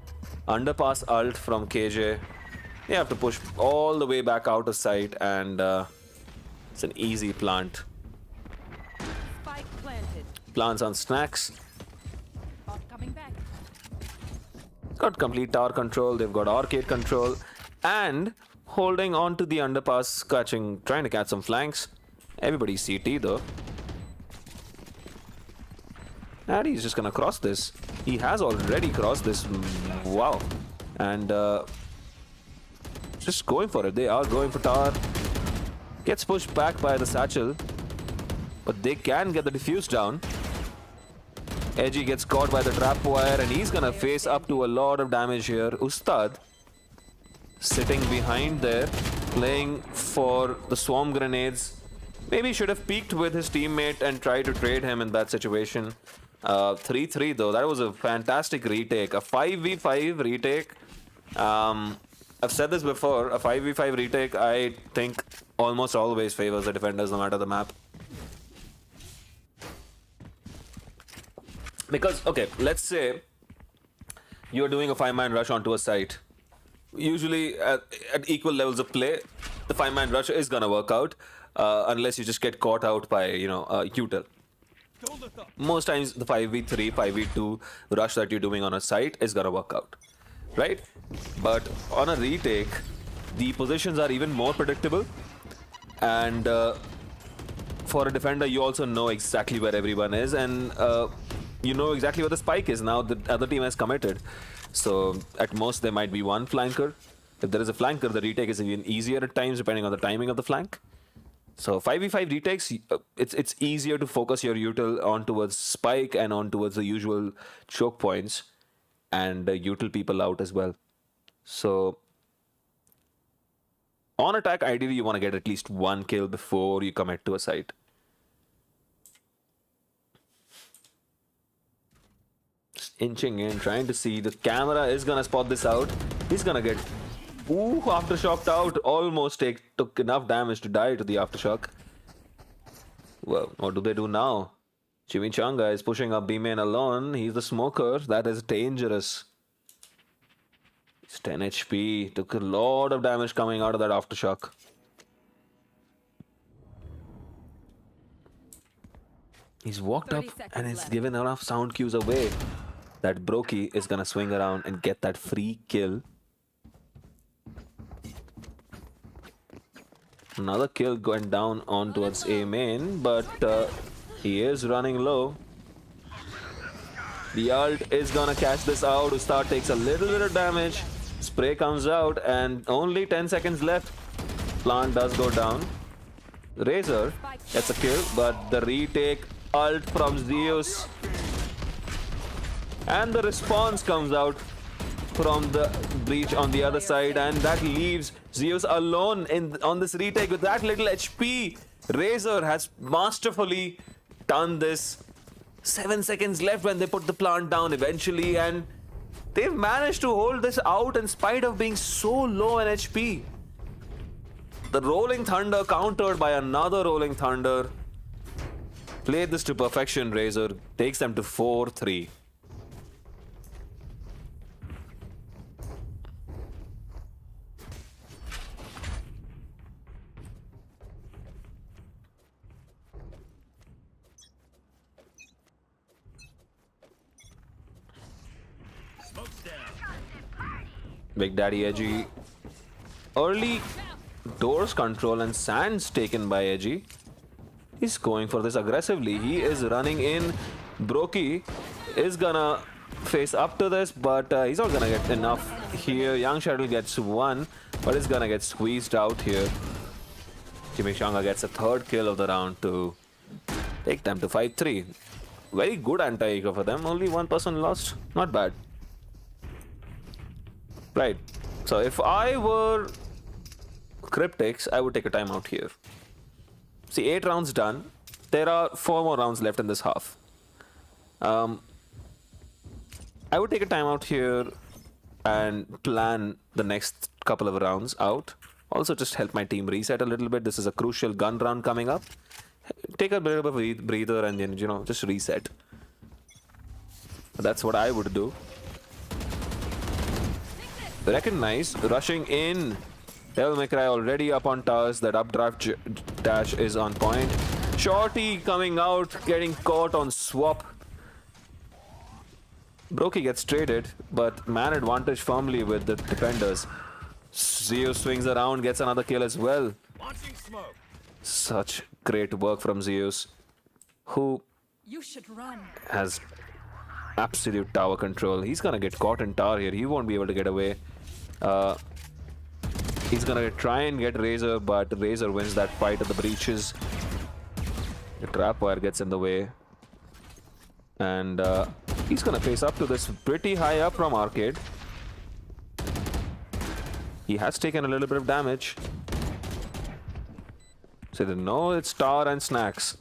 underpass ult from KJ. They have to push all the way back out of sight, and it's an easy plant.
Spike planted.
Plants on snacks.
Bot coming back.
Got complete tower control. They've got arcade control, and holding on to the underpass, trying to catch some flanks. Everybody's CT though. And he's just gonna cross this. He has already crossed this. Wow. And just going for it. They are going for tower. Gets pushed back by the satchel, but they can get the defuse down. Edgy gets caught by the trap wire, and he's gonna face up to a lot of damage here. Ustad sitting behind there, playing for the swarm grenades. Maybe should have peeked with his teammate and tried to trade him in that situation. 3-3 though, that was a fantastic retake. A 5v5 retake. I've said this before, a 5v5 retake I think almost always favors the defenders no matter the map. Because, okay, let's say you're doing a 5-man rush onto a site. Usually at equal levels of play, the 5-man rush is gonna work out unless you just get caught out by, util. Most times the 5v3, 5v2 rush that you're doing on a site is gonna work out, right? But on a retake, the positions are even more predictable, and for a defender, you also know exactly where everyone is, and you know exactly where the spike is. Now the other team has committed, so at most there might be one flanker. If there is a flanker, the retake is even easier at times depending on the timing of the flank. So 5v5 retakes, it's easier to focus your util on towards spike and on towards the usual choke points, and util people out as well. So on attack, ideally you want to get at least one kill before you commit to a site. Just inching in, trying to see. The camera is gonna spot this out. He's gonna get aftershocked out. Almost took enough damage to die to the aftershock. Well, what do they do now? Chimichanga is pushing up B-main alone. He's the smoker. That is dangerous. He's 10 HP. Took a lot of damage coming out of that aftershock. He's walked up
30 seconds
and he's
left.
given enough sound cues away that Brokey is gonna swing around and get that free kill. Another kill going down on towards A main, but he is running low. The ult is gonna catch this out. Ustad takes a little bit of damage. Spray comes out and only 10 seconds left. Plant does go down. Razor gets a kill, but the retake ult from Zeus. And the response comes out from the breach on the other side, and that leaves Zeus alone on this retake with that little HP. Razor has masterfully done this. 7 seconds left when they put the plant down eventually, and they've managed to hold this out in spite of being so low in HP. The Rolling Thunder countered by another Rolling Thunder. Played this to perfection. Razor takes them to 4-3. Big Daddy Edgy. Early doors control and sands taken by Edgy. He's going for this aggressively. He is running in. Brokey is gonna face up to this, but he's not gonna get enough here. Young Shuttle gets one, but he's gonna get squeezed out here. Chimichanga gets a third kill of the round to take them to 5-3. Very good anti-eco for them. Only one person lost. Not bad. Right. So if I were Cryptics, I would take a timeout here. See, 8 rounds done. There are 4 more rounds left in this half. I would take a timeout here and plan the next couple of rounds out. Also, just help my team reset a little bit. This is a crucial gun round coming up. Take a bit of a breather and then, just reset. That's what I would do. Recognize, rushing in. Devil May Cry already up on towers. That updraft dash is on point. Shorty coming out, getting caught on swap. Brokey gets traded, but man advantage firmly with the defenders. Zeus swings around, gets another kill as well. Such great work from Zeus, who
You should run.
has absolute tower control. He's gonna get caught in tower here. He won't be able to get away. He's gonna try and get Razor, but Razor wins that fight at the breaches. The trap wire gets in the way. And he's gonna face up to this pretty high up from Arcade. He has taken a little bit of damage. So they know it's tower and snacks.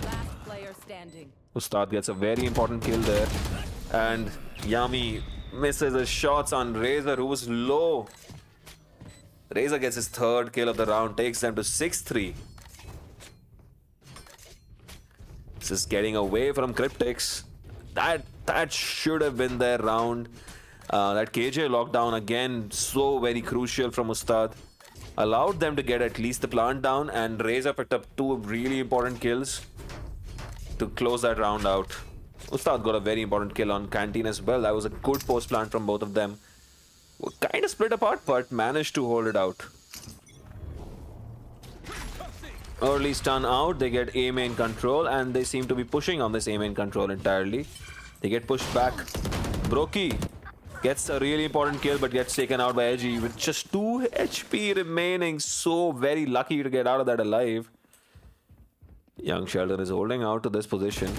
Last player standing.
Ustad gets a very important kill there. And Yami misses his shots on Razor, who was low. Razor gets his third kill of the round, takes them to 6-3. This is getting away from Cryptics. That should have been their round. That KJ lockdown again, so very crucial from Ustad. Allowed them to get at least the plant down, and Razor picked up 2 really important kills to close that round out. Ustad got a very important kill on Canteen as well. That was a good post plant from both of them. Kind of split apart, but managed to hold it out. Early stun out, they get A main control, and they seem to be pushing on this A main control entirely. They get pushed back. Brokey gets a really important kill, but gets taken out by Edgy with just 2 HP remaining. So very lucky to get out of that alive. Young Sheldon is holding out to this position.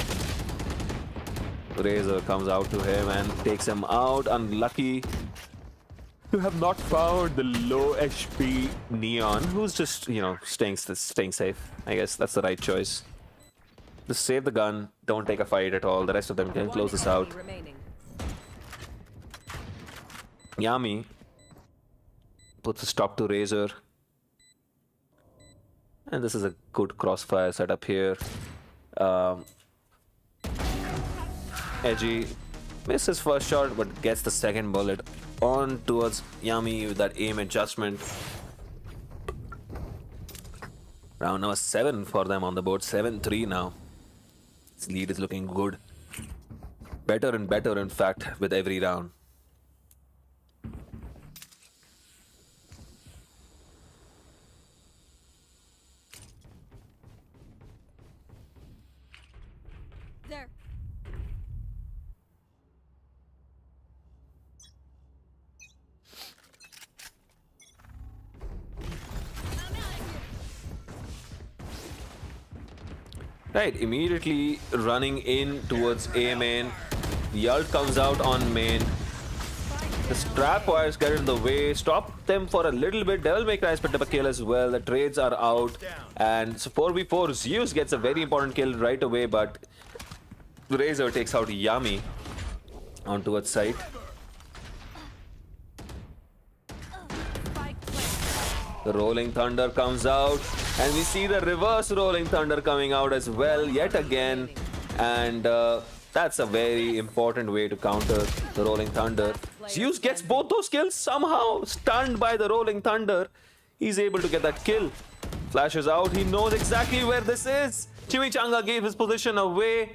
Razor comes out to him and takes him out. Unlucky to have not found the low HP Neon, who's just, staying safe. I guess that's the right choice. Just save the gun, don't take a fight at all. The rest of them can close this out.
Remaining.
Yami puts a stop to Razor. And this is a good crossfire setup here. Edgy misses first shot, but gets the second bullet on towards Yami with that aim adjustment. Round number 7 for them on the board. 7-3 now. This lead is looking good. Better and better, in fact, with every round.
There.
Right, immediately running in towards A main. The ult comes out on main. The strap wires get in the way, stop them for a little bit. Devil May Cry picked up a kill as well. The trades are out. And so 4v4, Zeus gets a very important kill right away, but Razor takes out Yami on towards site.
Spike planted.
The Rolling Thunder comes out, and we see the reverse Rolling Thunder coming out as well yet again. And that's a very important way to counter the Rolling Thunder. Zeus gets both those kills somehow, stunned by the Rolling Thunder. He's able to get that kill. Flashes out, he knows exactly where this is. Chimichanga gave his position away.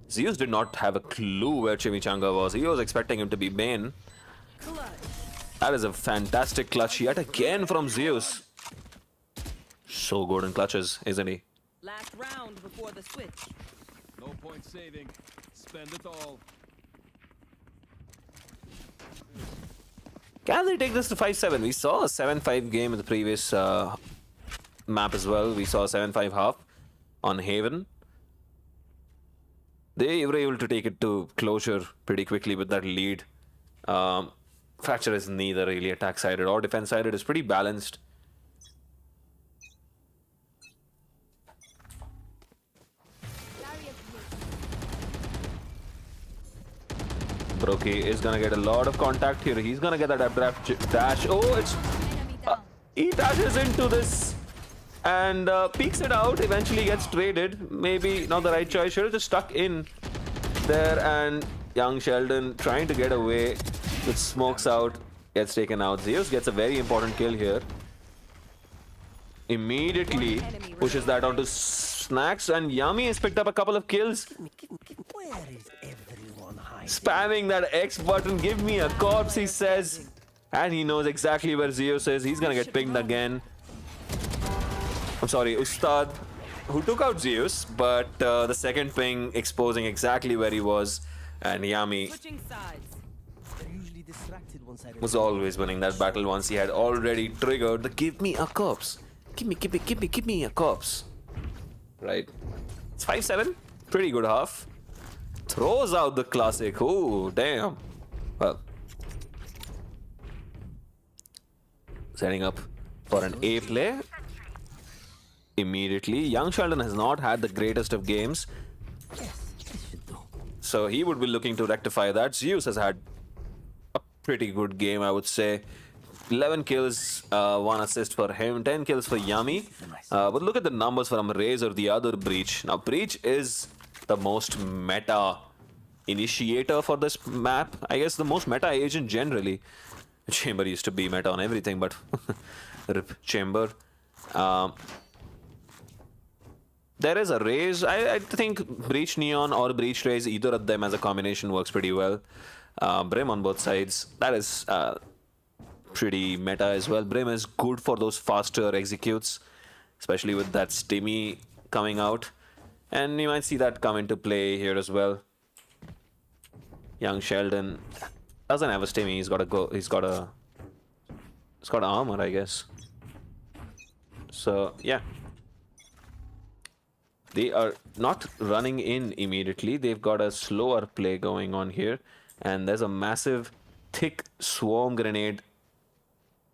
Zeus did not have a clue where Chimichanga was. He was expecting him to be main.
Clutch.
That is a fantastic clutch yet again from Zeus. So good in clutches, isn't he?
Last round before the switch.
No point saving. Spend it all.
Can they take this to 5-7? We saw a 7-5 game in the previous map as well. We saw a 7-5 half on Haven. They were able to take it to closure pretty quickly with that lead. Fracture is neither really attack-sided or defense-sided. It's pretty balanced. Brokey is gonna get a lot of contact here. He's gonna get that abrupt dash. Oh, it's
Enemy down.
he dashes into this and peeks it out. Eventually gets traded. Maybe not the right choice. Should have just stuck in there. And young Sheldon trying to get away with smokes out, gets taken out. Zeus gets a very important kill here. Immediately pushes that onto Snacks, and Yami has picked up a couple of kills.
Where is everyone hiding?
Spamming that X button, give me a corpse, he says. And he knows exactly where Zeus is. He's gonna get pinged again. I'm sorry, Ustad, who took out Zeus, but the second ping exposing exactly where he was. And Yami
Switching sides.
They're usually distracted once I
was always winning that battle once he had already triggered the give me a corpse. Give me a corpse. Right. It's 5-7. Pretty good half. Throws out the classic. Oh, damn. Well. Setting up for an A play. Immediately. Young Sheldon has not had the greatest of games.
Yes, this should do.
So he would be looking to rectify that. Zeus has had a pretty good game, I would say. 11 kills, 1 assist for him, 10 kills for Yami. But look at the numbers from Razor, the other Breach. Now, Breach is the most meta initiator for this map. I guess the most meta agent generally. Chamber used to be meta on everything, but rip Chamber. There is a Raze. I think Breach Neon or Breach Raze, either of them as a combination works pretty well. Brim on both sides. That is pretty meta as well. Brim is good for those faster executes, especially with that Stimmy coming out. And you might see that come into play here as well. Young Sheldon doesn't have a Stimmy. He's got armor, I guess. So yeah. They are not running in immediately. They've got a slower play going on here. And there's a massive, thick swarm grenade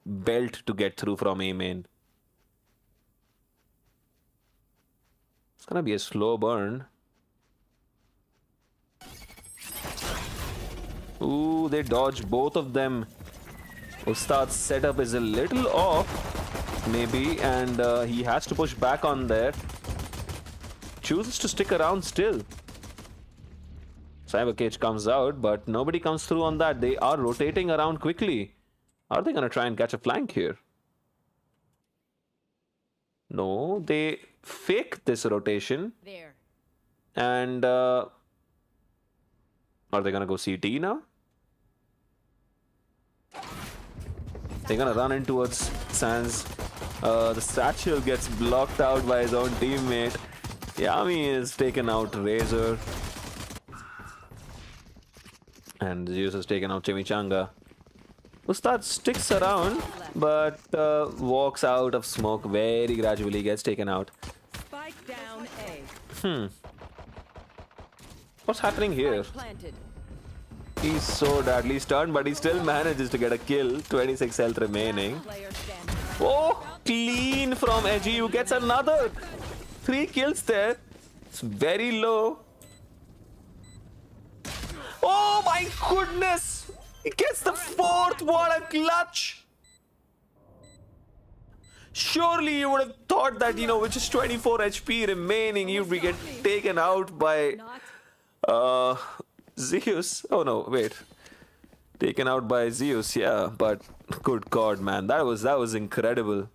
belt to get through from A main. It's gonna be a slow burn. Ooh, they dodge both of them. Ustad's setup is a little off, maybe, and he has to push back on there. Chooses to stick around still. Cyber Cage comes out, but nobody comes through on that. They are rotating around quickly. Are they going to try and catch a flank here? No, they fake this rotation.
There.
And are they gonna go CT now? They're gonna run in towards Sans. The satchel gets blocked out by his own teammate. Yami is taken out Razor. And Zeus has taken out Chimichanga. Ustad sticks around, but walks out of smoke very gradually, gets taken out.
Spike down A.
What's happening here?
Planted.
He's so deadly stunned, but he still manages to get a kill. 26 health remaining.
Player standing.
Oh, clean from Edgy, who gets another 3 kills there. It's very low. Oh my goodness! He gets the 4th. What a clutch! Surely you would have thought that, with just 24 HP remaining, you'd be get taken out by
Not.
Zeus. Oh no, wait. Taken out by Zeus, yeah, but good god, man. That was incredible.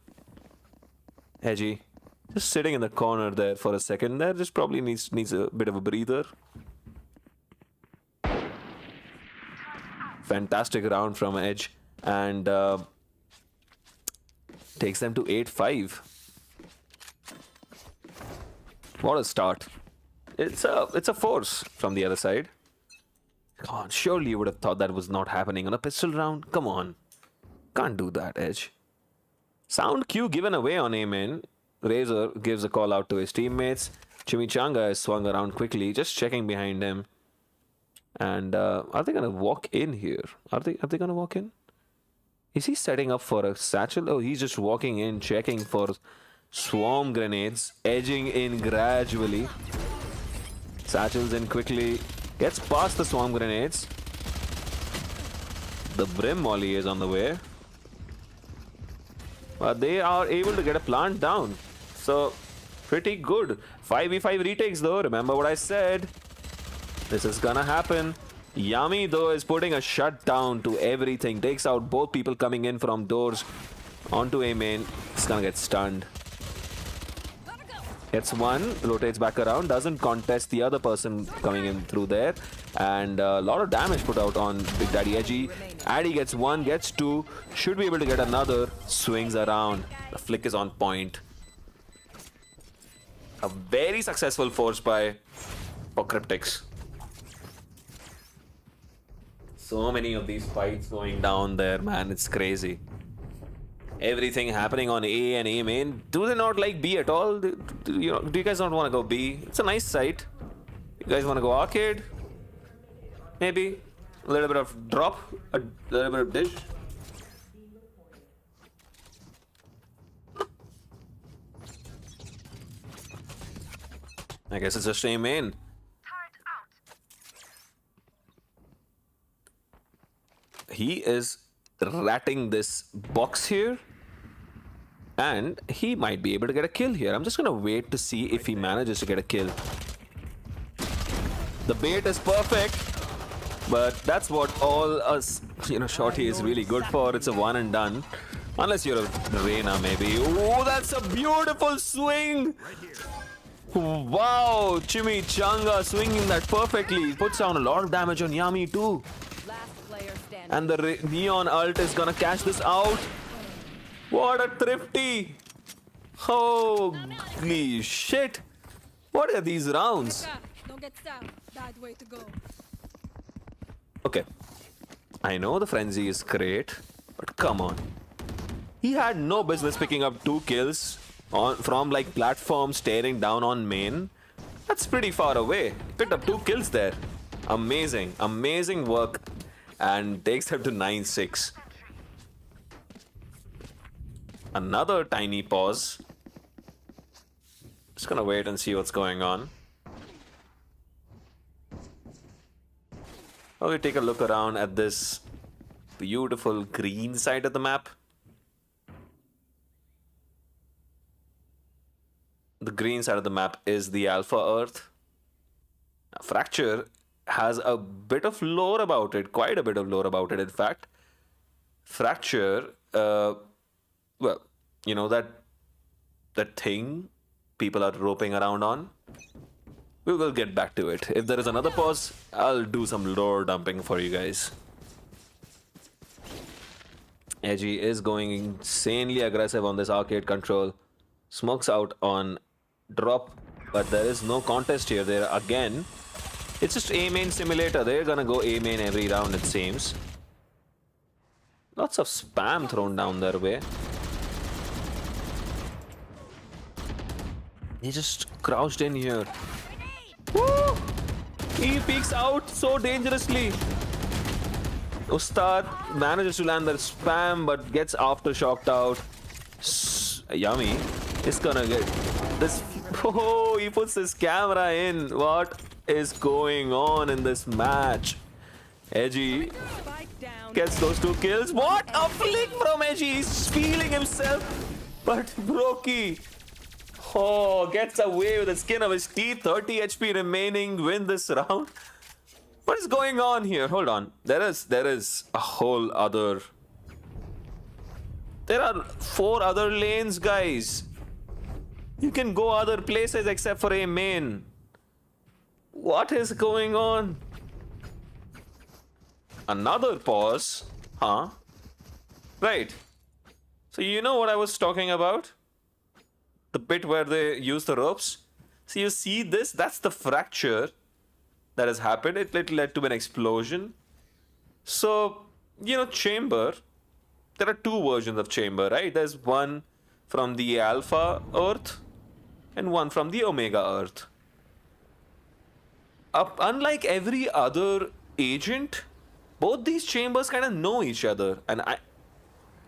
Edgy. Just sitting in the corner there for a second there, just probably needs a bit of a breather. Fantastic round from Edge, and takes them to 8-5. What a start. It's a force from the other side. Come on, surely you would have thought that was not happening on a pistol round. Come on. Can't do that, Edge. Sound cue given away on A main. Razor gives a call out to his teammates. Chimichanga is swung around quickly, just checking behind him. And are they gonna walk in here? Are they gonna walk in? Is he setting up for a satchel? Oh, he's just walking in, checking for swarm grenades, edging in gradually. Satchels in quickly, gets past the swarm grenades. The brim molly is on the way. But they are able to get a plant down. So, pretty good. 5v5 retakes though, remember what I said. This is gonna happen. Yami though is putting a shutdown to everything. Takes out both people coming in from doors onto A main. It's gonna get stunned. Gets one, rotates back around, doesn't contest the other person coming in through there. And a lot of damage put out on Big Daddy Edgy. Addy gets one, gets two, should be able to get another. Swings around. The flick is on point. A very successful force buy for Cryptics. So many of these fights going down there, man. It's crazy. Everything happening on A and A main. Do they not like B at all? Do you guys not want to go B? It's a nice site. You guys want to go arcade? Maybe a little bit of drop, a little bit of dish. I guess it's just A main. He is ratting this box here, and he might be able to get a kill here. I'm just gonna wait to see if he manages to get a kill. The bait is perfect, but that's what all us, Shorty is really good for. It's a one and done. Unless you're a Reina, maybe. Oh, that's a beautiful swing! Wow, Chimichanga swinging that perfectly. Puts down a lot of damage on Yami too.
Last player standing.
And the Neon ult is gonna catch this out. What a thrifty! Holy shit! What are these rounds?
Don't get stabbed. Bad way to go.
Okay. I know the frenzy is great, but come on. He had no business picking up 2 kills from like platform staring down on main. That's pretty far away. Picked up 2 kills there. Amazing. Amazing work. And takes them to 9-6. Another tiny pause. Just gonna wait and see what's going on. Okay, take a look around at this beautiful green side of the map. The green side of the map is the Alpha Earth. Fracture has a bit of lore about it, quite a bit of lore about it, in fact. Fracture, well, that that thing people are roping around on. We will get back to it. If there is another pause, I'll do some lore dumping for you guys. Edgy is going insanely aggressive on this arcade control. Smokes out on drop, but there is no contest here. There again. It's just A main simulator. They're gonna go A main every round, it seems. Lots of spam thrown down their way. He just crouched in here. Woo! He peeks out so dangerously. Ustad manages to land the spam but gets aftershocked out. Yummy is gonna get this. Oh, he puts his camera in. What is going on in this match? Edgy
Spike down.
gets those 2 kills. What a flick from Edgy. He's feeling himself. But Brokey, oh, gets away with the skin of his teeth. 30 HP remaining. Win this round. What is going on here? Hold on. There is a whole other. There are 4 other lanes, guys. You can go other places except for a main. What is going on? Another pause? Huh? Right. So you know what I was talking about? The bit where they use the ropes? So you see this? That's the fracture that has happened. It led to an explosion. So, you know, chamber. There are 2 versions of chamber, right? There's one from the Alpha Earth and one from the Omega Earth. Unlike every other agent, both these chambers kind of know each other. And I'm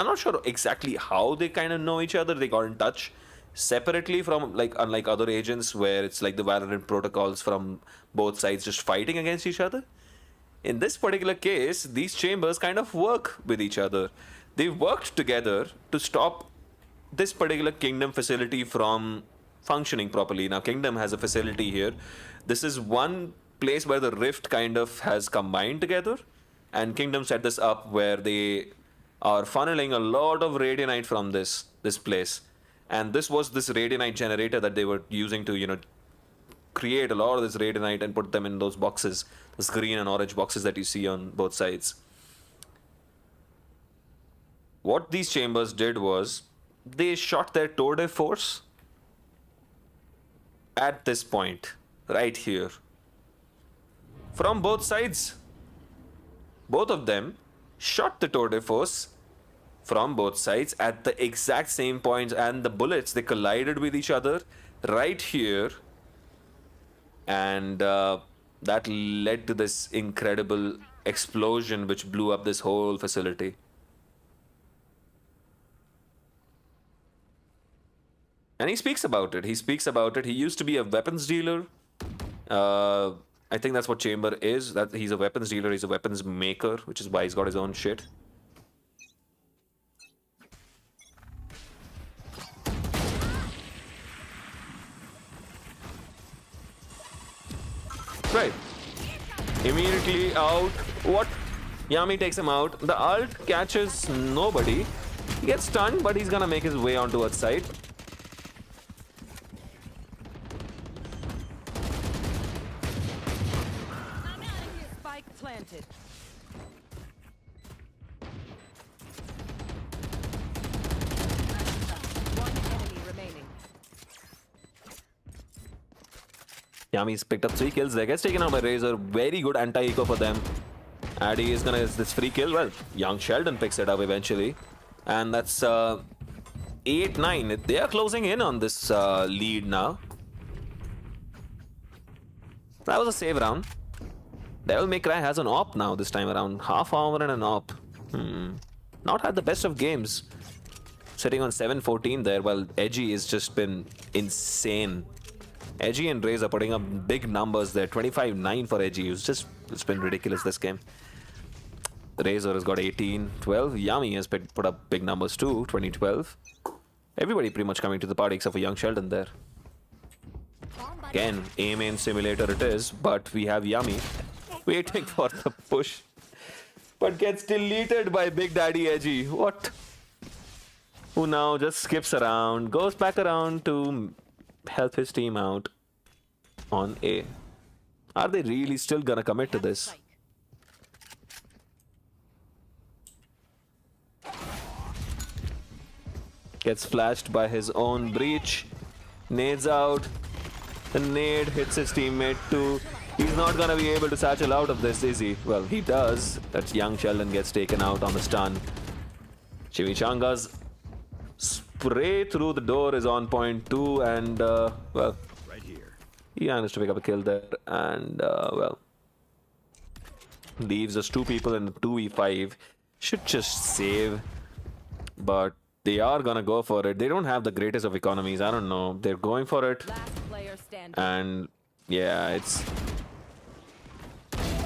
not sure exactly how they kind of know each other. They got in touch separately from, like, unlike other agents where it's like the Valorant protocols from both sides just fighting against each other. In this particular case, these chambers kind of work with each other. They've worked together to stop this particular Kingdom facility from functioning properly. Now, Kingdom has a facility here. This is one place where the Rift kind of has combined together, and Kingdom set this up where they are funneling a lot of radionite from this place. And this was this radionite generator that they were using to, you know, create a lot of this radionite and put them in those boxes, those green and orange boxes that you see on both sides. What these chambers did was they shot their tour de force at this point, right here. From both sides. Both of them shot the tour de force from both sides at the exact same points, and the bullets, they collided with each other right here. And that led to this incredible explosion which blew up this whole facility. And he speaks about it. He used to be a weapons dealer. I think that's what Chamber is. That he's a weapons dealer. He's a weapons maker, which is why he's got his own shit. Right. Immediately out. What? Yami takes him out. The ult catches nobody. He gets stunned, but he's gonna make his way onto a side.
Spike planted. One enemy remaining.
Yami's picked up 3 kills there. Gets taken out by Razor. Very good anti-eco for them. Addy is gonna get this free kill. Well, young Sheldon picks it up eventually. And that's 8-9. They are closing in on this lead now. That was a save round. Devil May Cry has an op now this time around. Half armor and an op. Not had the best of games. Sitting on 7-14 there, while Edgy has just been insane. Edgy and Raze are putting up big numbers there. 25-9 for Edgy. It's been ridiculous this game. Razor has got 18-12. Yami has put up big numbers too. 20-12. Everybody pretty much coming to the party except for young Sheldon there. Again, A-main simulator it is, but we have Yami waiting for the push. But gets deleted by Big Daddy Edgy. What? who now just skips around, goes back around to help his team out on A. Are they really still gonna commit to this? Gets flashed by his own breach. Nades out. The nade hits his teammate too. He's not gonna be able to satchel out of this, is he? Well, he does. That's young Sheldon gets taken out on the stun. Chimichanga's spray through the door is on point too, and well,
Right here.
he managed to pick up a kill there, and well, leaves us two people in the 2v5. Should just save, but they are gonna go for it. They don't have the greatest of economies. I don't know. They're going for it,
Last player standing.
and yeah, it's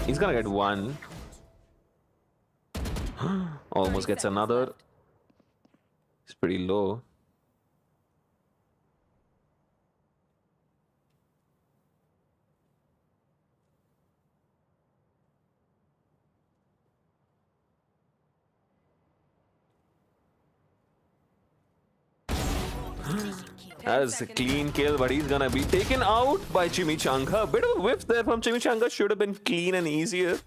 he's gonna get one. Almost
30
gets
seconds
another.
left.
It's pretty low. That is a clean kill, but he's gonna be taken out by Chimichanga. Bit of a whiff there from Chimichanga. Should have been clean and easier,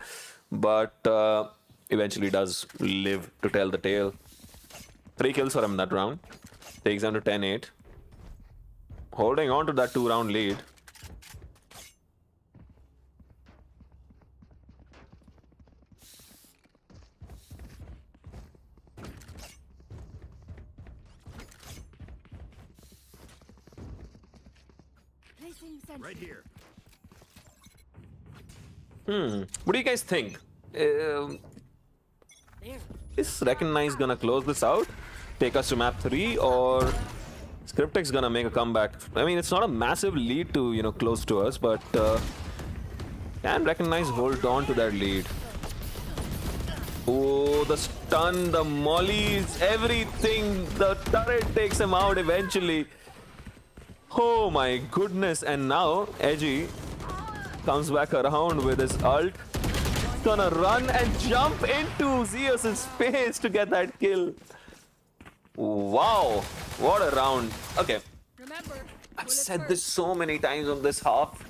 but eventually does live to tell the tale. 3 kills for him that round. Takes them to 10-8. Holding on to that 2-round lead.
Placing sentry.
Right here.
What do you guys think?
There.
Is Recognize gonna close this out? Take us to map 3, or is Cryptics gonna make a comeback? I mean, it's not a massive lead to, close to us, but can Recognize hold on to that lead? Oh, the stun, the mollies, everything. The turret takes him out eventually. Oh my goodness. And now Edgy comes back around with his ult. Gonna run and jump into Zeus's face to get that kill. Wow, what a round. Okay,
Remember,
I've
bullets
said
first.
this so many times on this half.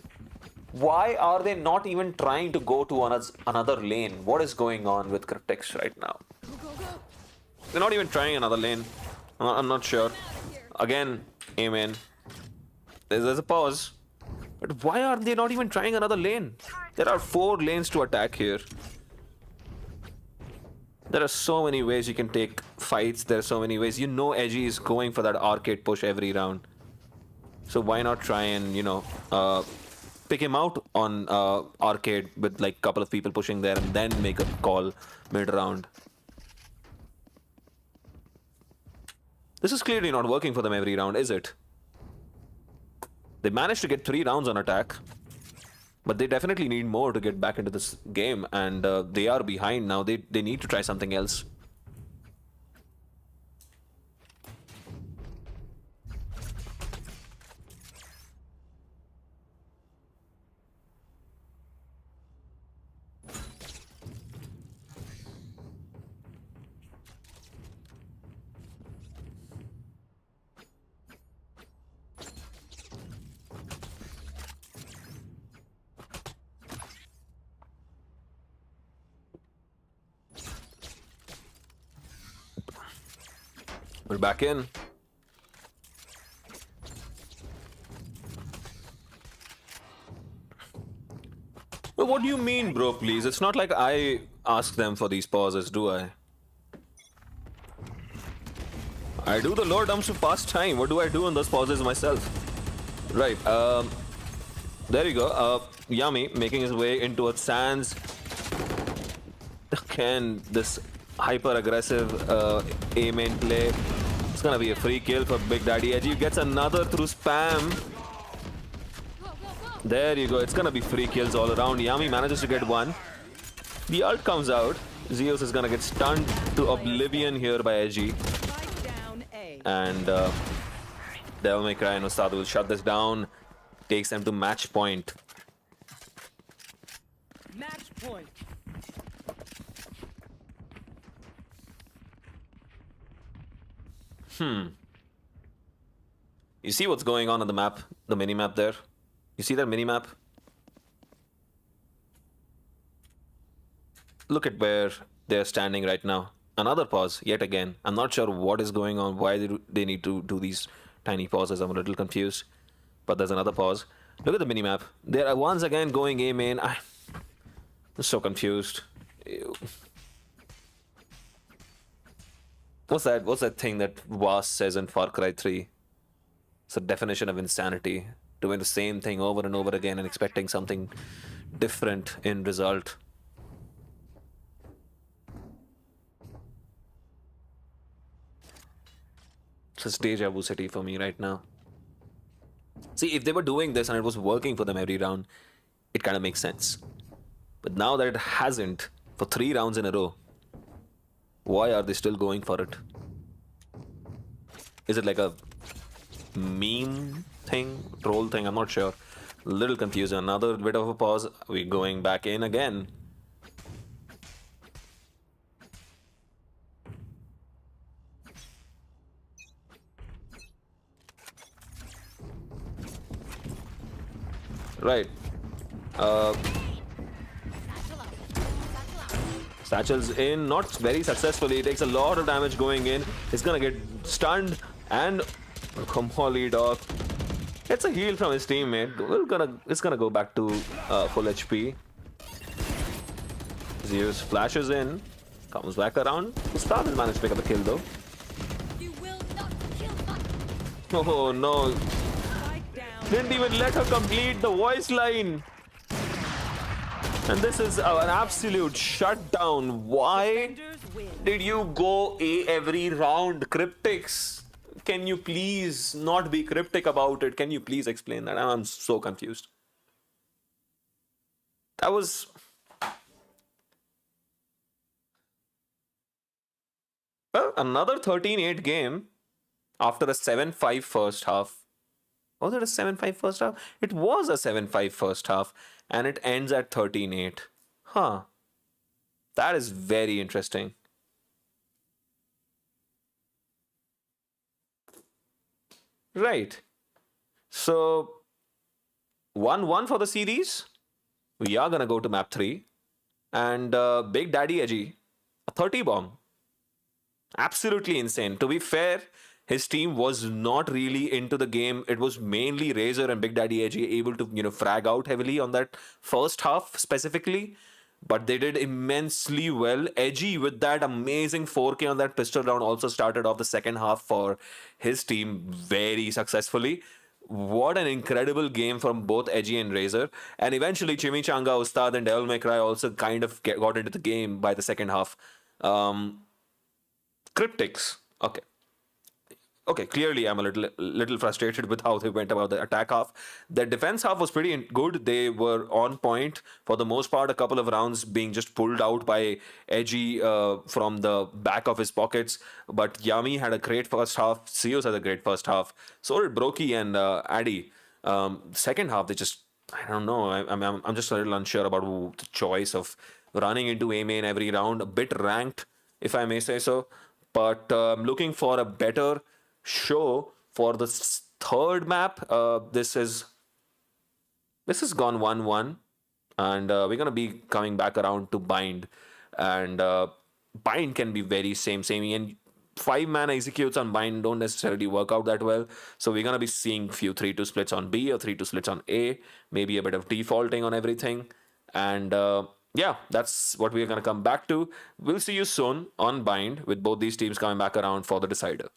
Why are they not even trying to go to another lane? What is going on with Cryptics right now?
Go, go, go.
They're not even trying another lane. I'm not sure.
Out of here.
Again, amen. There's a pause. But why are they not even trying another lane? There are 4 lanes to attack here. There are so many ways you can take fights. There are so many ways. Edgy is going for that arcade push every round. So why not try and, pick him out on arcade with like a couple of people pushing there and then make a call mid-round. This is clearly not working for them every round, is it? They managed to get 3 rounds on attack, but they definitely need more to get back into this game, and they are behind now. They need to try something else. We're back in. But what do you mean, bro, please? It's not like I ask them for these pauses, do I? I do the lower dumps to pass time. What do I do in those pauses myself? Right, there you go. Yami making his way into a sands. Can this hyper-aggressive A-main play. It's gonna be a free kill for Big Daddy Edgy. Gets another through spam.
Go, go, go.
There you go. It's gonna be free kills all around. Yami manages to get one. The ult comes out. Zeus is gonna get stunned to oblivion here by Edgy.
Spike down A.
And Devil May Cry and Ustad will shut this down. Takes them to match point.
Match point.
You see what's going on the map, the mini map there? You see that mini map? Look at where they're standing right now. Another pause, yet again. I'm not sure what is going on, why they need to do these tiny pauses. I'm a little confused. But there's another pause. Look at the minimap. They are once again going A main. I'm so confused. Ew. What's that? What's that thing that Vas says in Far Cry 3? It's a definition of insanity. Doing the same thing over and over again and expecting something different in result. It's deja vu city for me right now. See, if they were doing this and it was working for them every round, it kind of makes sense. But now that it hasn't for 3 rounds in a row, why are they still going for it? Is it like a meme thing, troll thing? I'm not sure. Little confused. Another bit of a pause. We're going back in again. Right. Satchel's in, not very successfully. He takes a lot of damage going in. He's gonna get stunned and Komoli dog. It's a heal from his teammate. It's gonna go back to full HP. Zeus flashes in, comes back around. Star will manage to pick up the kill though.
You will not kill my.
Oh no!
Spike down.
Didn't even let her complete the voice line. And this is an absolute shutdown. Why
Defenders win.
did you go A every round, Cryptics? Can you please not be cryptic about it? Can you please explain that? I'm so confused. That was... Well, another 13-8 game after a 7-5 first half. Was it a 7-5 first half? It was a 7-5 first half, and it ends at 13-8. Huh. That is very interesting. Right. So, 1-1 for the series. We are going to go to map 3. And Big Daddy Edgy, a 30 bomb. Absolutely insane. To be fair, his team was not really into the game. It was mainly Razor and Big Daddy Edgy able to, frag out heavily on that first half specifically. But they did immensely well. Edgy with that amazing 4K on that pistol round also started off the second half for his team very successfully. What an incredible game from both Edgy and Razor. And eventually Chimichanga, Ustad and Devil May Cry also kind of got into the game by the second half. Cryptics. Okay. Okay, clearly I'm a little frustrated with how they went about the attack half. The defense half was pretty good. They were on point for the most part. A couple of rounds being just pulled out by Edgy from the back of his pockets. But Yami had a great first half. Seos had a great first half. So did Brokey and Addy. Second half, they just, I don't know. I'm just a little unsure about the choice of running into A main every round. A bit ranked, if I may say so. But looking for a better show for the third map. This has gone 1-1, and we're gonna be coming back around to Bind, and Bind can be very samey, and 5-man executes on Bind don't necessarily work out that well. So we're gonna be seeing few 3-2 splits on B or 3-2 splits on A, maybe a bit of defaulting on everything, and yeah, that's what we're gonna come back to. We'll see you soon on Bind with both these teams coming back around for the decider.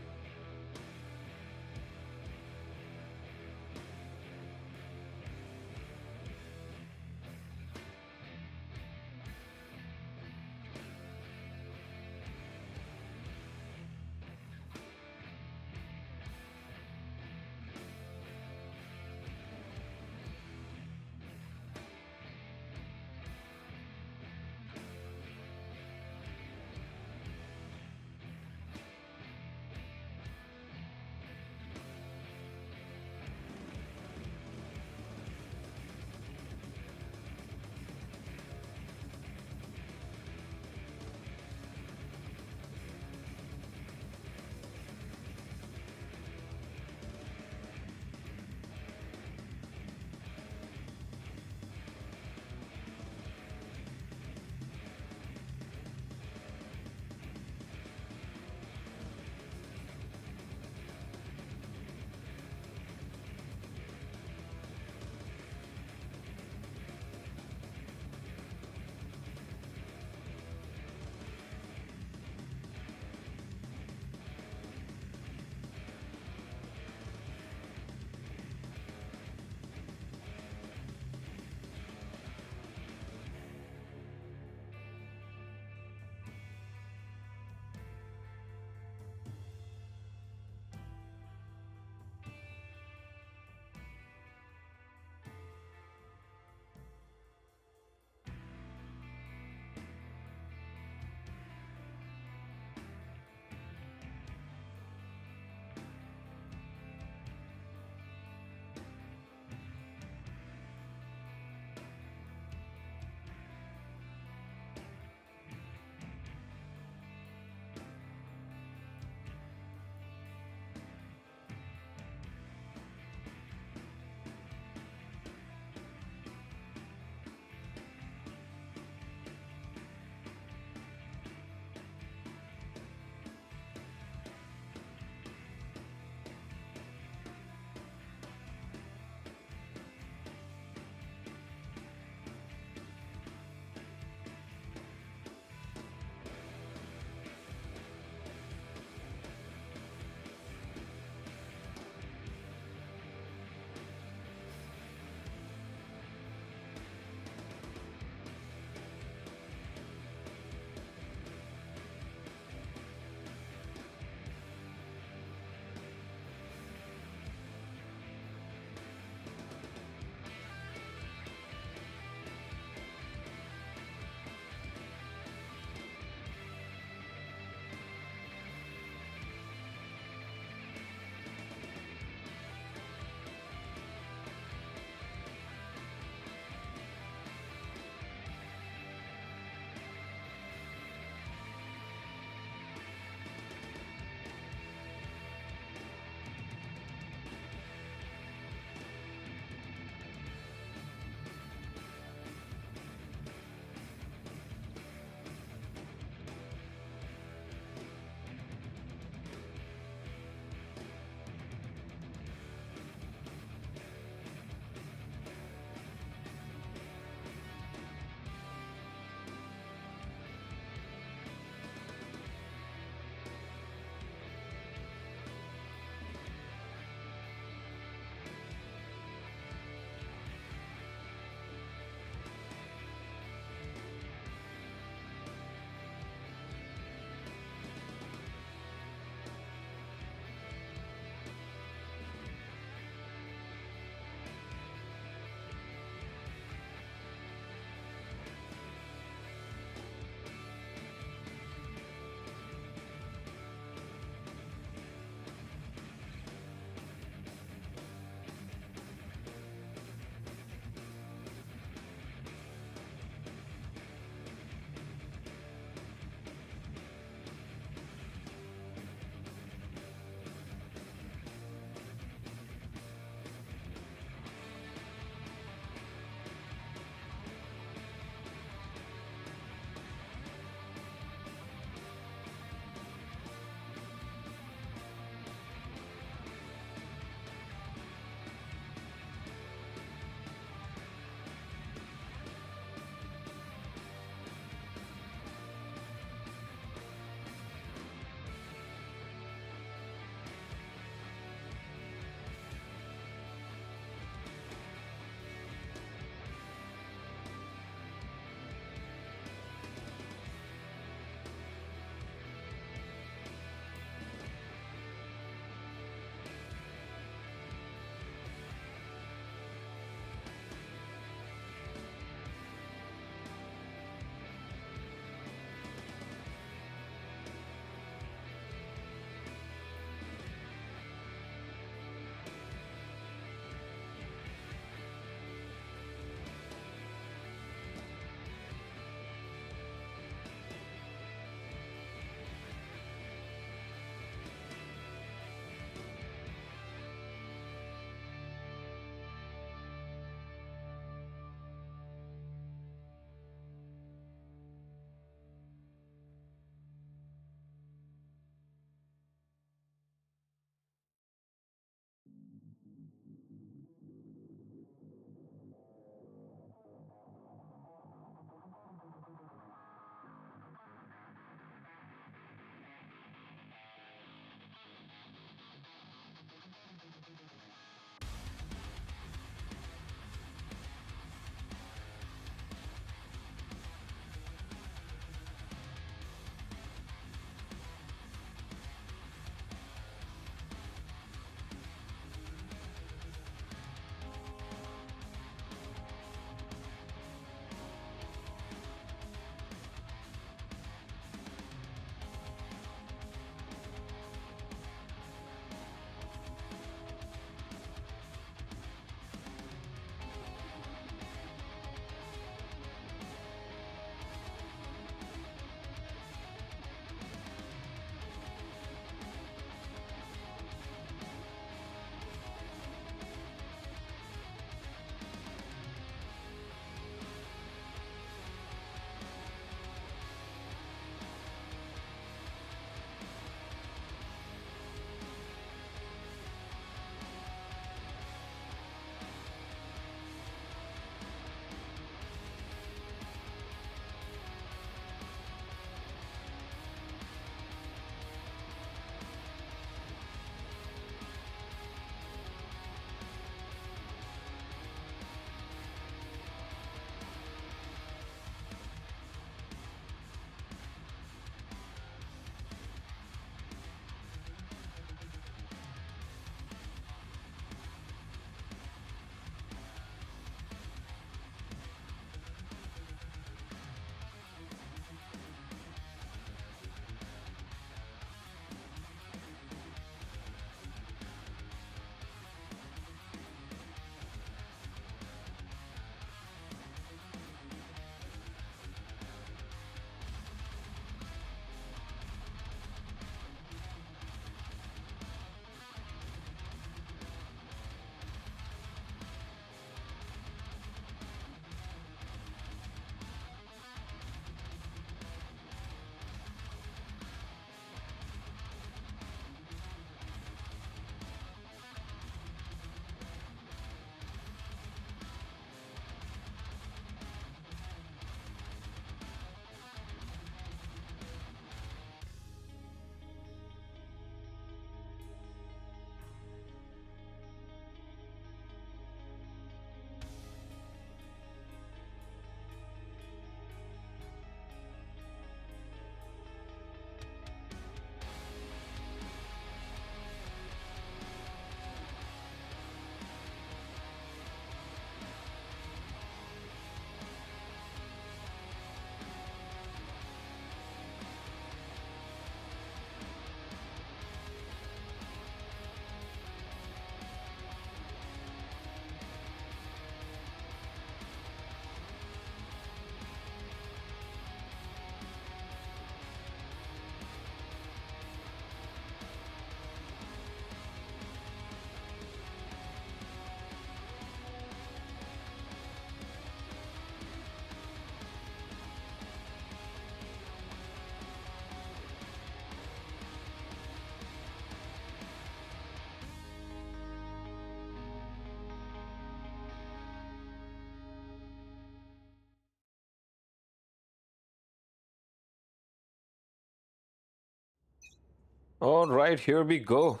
All right, here we go.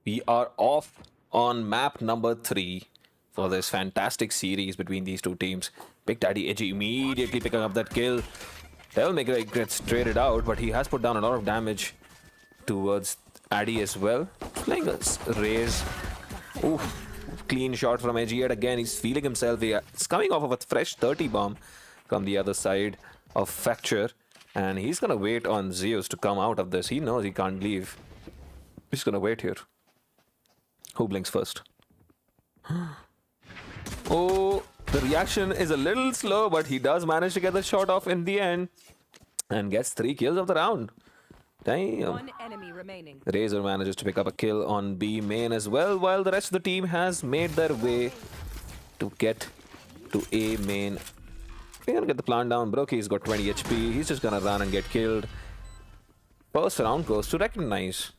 We are off on map number 3 for this fantastic series between these two teams. Big Daddy Edgy immediately picking up that kill. Devilmaker gets traded out, but he has put down a lot of damage towards Addy as well. Playing a raise. Oof. Clean shot from Edgy yet again. He's feeling himself. He's coming off of a fresh 30 bomb from the other side of Fracture. And he's going to wait on Zeus to come out of this. He knows he can't leave. He's going to wait here. Who blinks first? Oh, the reaction is a little slow, but he does manage to get the shot off in the end. And gets 3 kills of the round. Damn.
One enemy remaining.
Razor manages to pick up a kill on B main as well, while the rest of the team has made their way to get to A main. We're gonna get the plant down. Brokey's got 20 HP. He's just gonna run and get killed. First round goes to Recognize.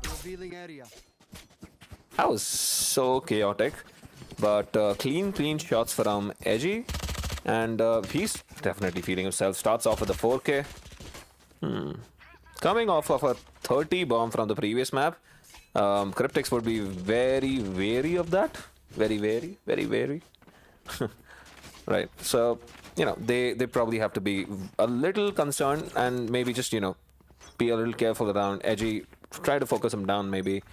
Revealing area.
That was so chaotic, but clean shots from Edgy, and he's definitely feeling himself. Starts off with a 4K. Coming off of a 30 bomb from the previous map, Cryptics would be very wary of that. Very wary. Right. So, you know, they probably have to be a little concerned and maybe just, you know, be a little careful around Edgy. Try to focus him down maybe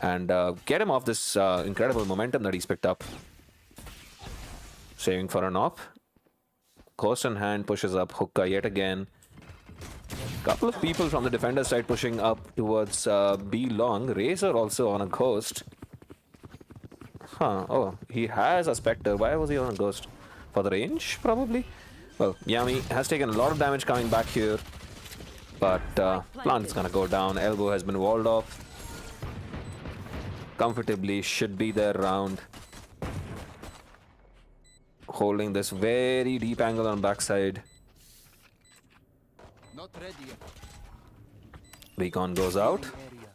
and get him off this incredible momentum that he's picked up. Saving for an op. Ghost in hand pushes up Hookah yet again. Couple of people from the defender side pushing up towards B long. Razor also on a Ghost. Huh. Oh, he has a Spectre. Why was he on a Ghost? For the range, probably? Well, Yami has taken a lot of damage coming back here. But plant is gonna go down. Elbow has been walled off. Comfortably should be their round. Holding this very deep angle on backside.
Not ready yet.
Recon goes out.
Area.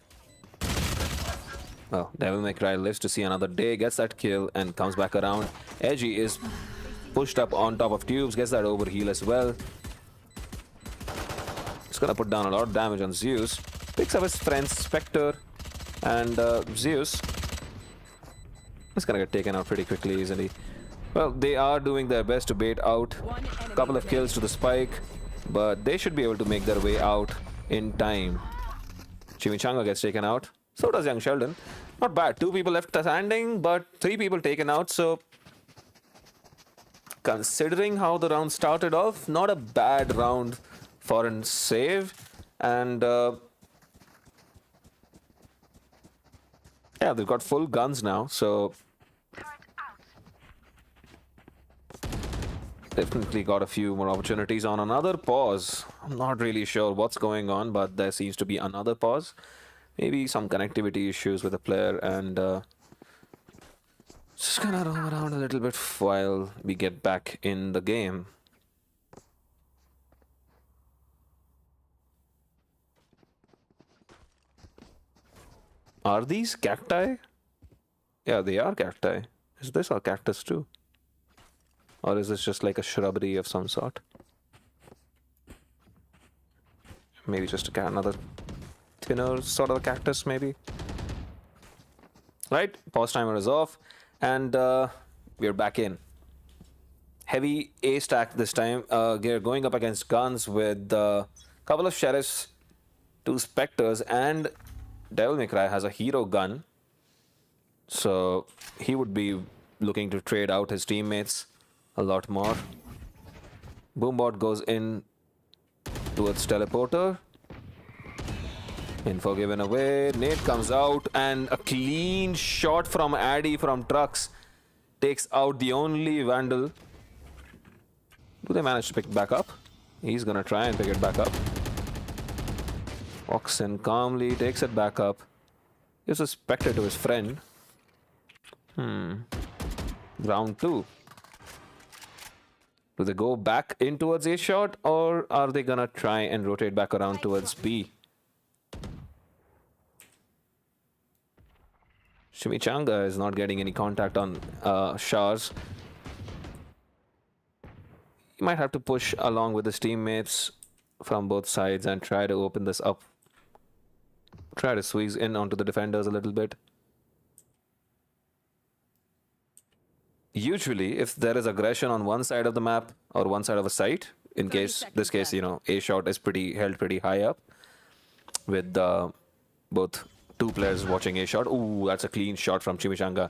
Well, Devil May Cry lives to see another day, gets that kill and comes back around. Edgy is pushed up on top of tubes, gets that overheal as well. It's gonna put down a lot of damage on Zeus. Picks up his friend Spectre, and Zeus is gonna get taken out pretty quickly, isn't he? Well, they are doing their best to bait out a couple of kills to the spike, but they should be able to make their way out in time. Chimichanga gets taken out. So does Young Sheldon. Not bad. 2 people left standing, but 3 people taken out. So, considering how the round started off, not a bad round for a save. And yeah, they've got full guns now. So, definitely got a few more opportunities on another pause. I'm not really sure what's going on, but there seems to be another pause. Maybe some connectivity issues with the player, and just gonna roam around a little bit while we get back in the game. Are these cacti? Yeah, they are cacti. Is this a cactus too? Or is this just like a shrubbery of some sort? Maybe just another thinner sort of a cactus, maybe. Right, pause timer is off, and we're back in. Heavy A stack this time. We're going up against guns with a couple of sheriffs, 2 specters, and Devil May Cry has a hero gun. So he would be looking to trade out his teammates a lot more. Boombot goes in towards teleporter. Info given away. Nate comes out, and a clean shot from Addy from Trucks takes out the only Vandal. Do they manage to pick it back up? He's gonna try and pick it back up. Walks in calmly, takes it back up. Gives a Spectre to his friend. Round 2. Do they go back in towards A shot, or are they gonna try and rotate back around towards B? Chimichanga is not getting any contact on Shars. He might have to push along with his teammates from both sides and try to open this up Try to squeeze in onto the defenders a little bit. Usually, if there is aggression on one side of the map or one side of a site, in
30
case
seconds
this case,
left.
A shot is held pretty high up with both two players watching A shot. Ooh, that's a clean shot from Chimichanga.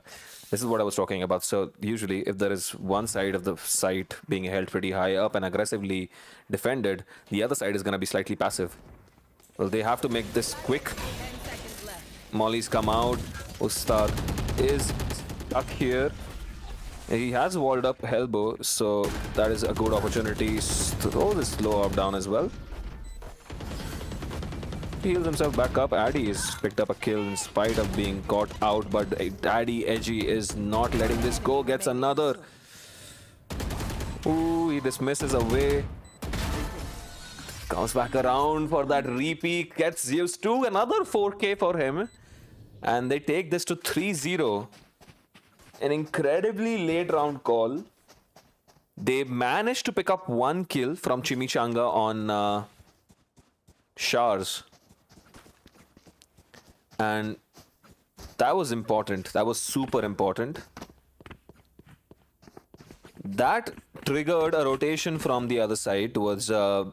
This is what I was talking about. So usually, if there is one side of the site being held pretty high up and aggressively defended, the other side is going to be slightly passive. Well, they have to make this quick.
10 seconds left.
Molly's come out. Ustad is stuck here. He has walled up elbow, so that is a good opportunity to throw this slow up down as well. He heals himself back up. Addy has picked up a kill in spite of being caught out, but Addy Edgy is not letting this go. Gets another. Ooh, he dismisses away. Comes back around for that repeat. Gets used to another 4K for him. And they take this to 3-0. An incredibly late round call. They managed to pick up one kill from Chimichanga on Shars. And that was important. That was super important. That triggered a rotation from the other side towards A.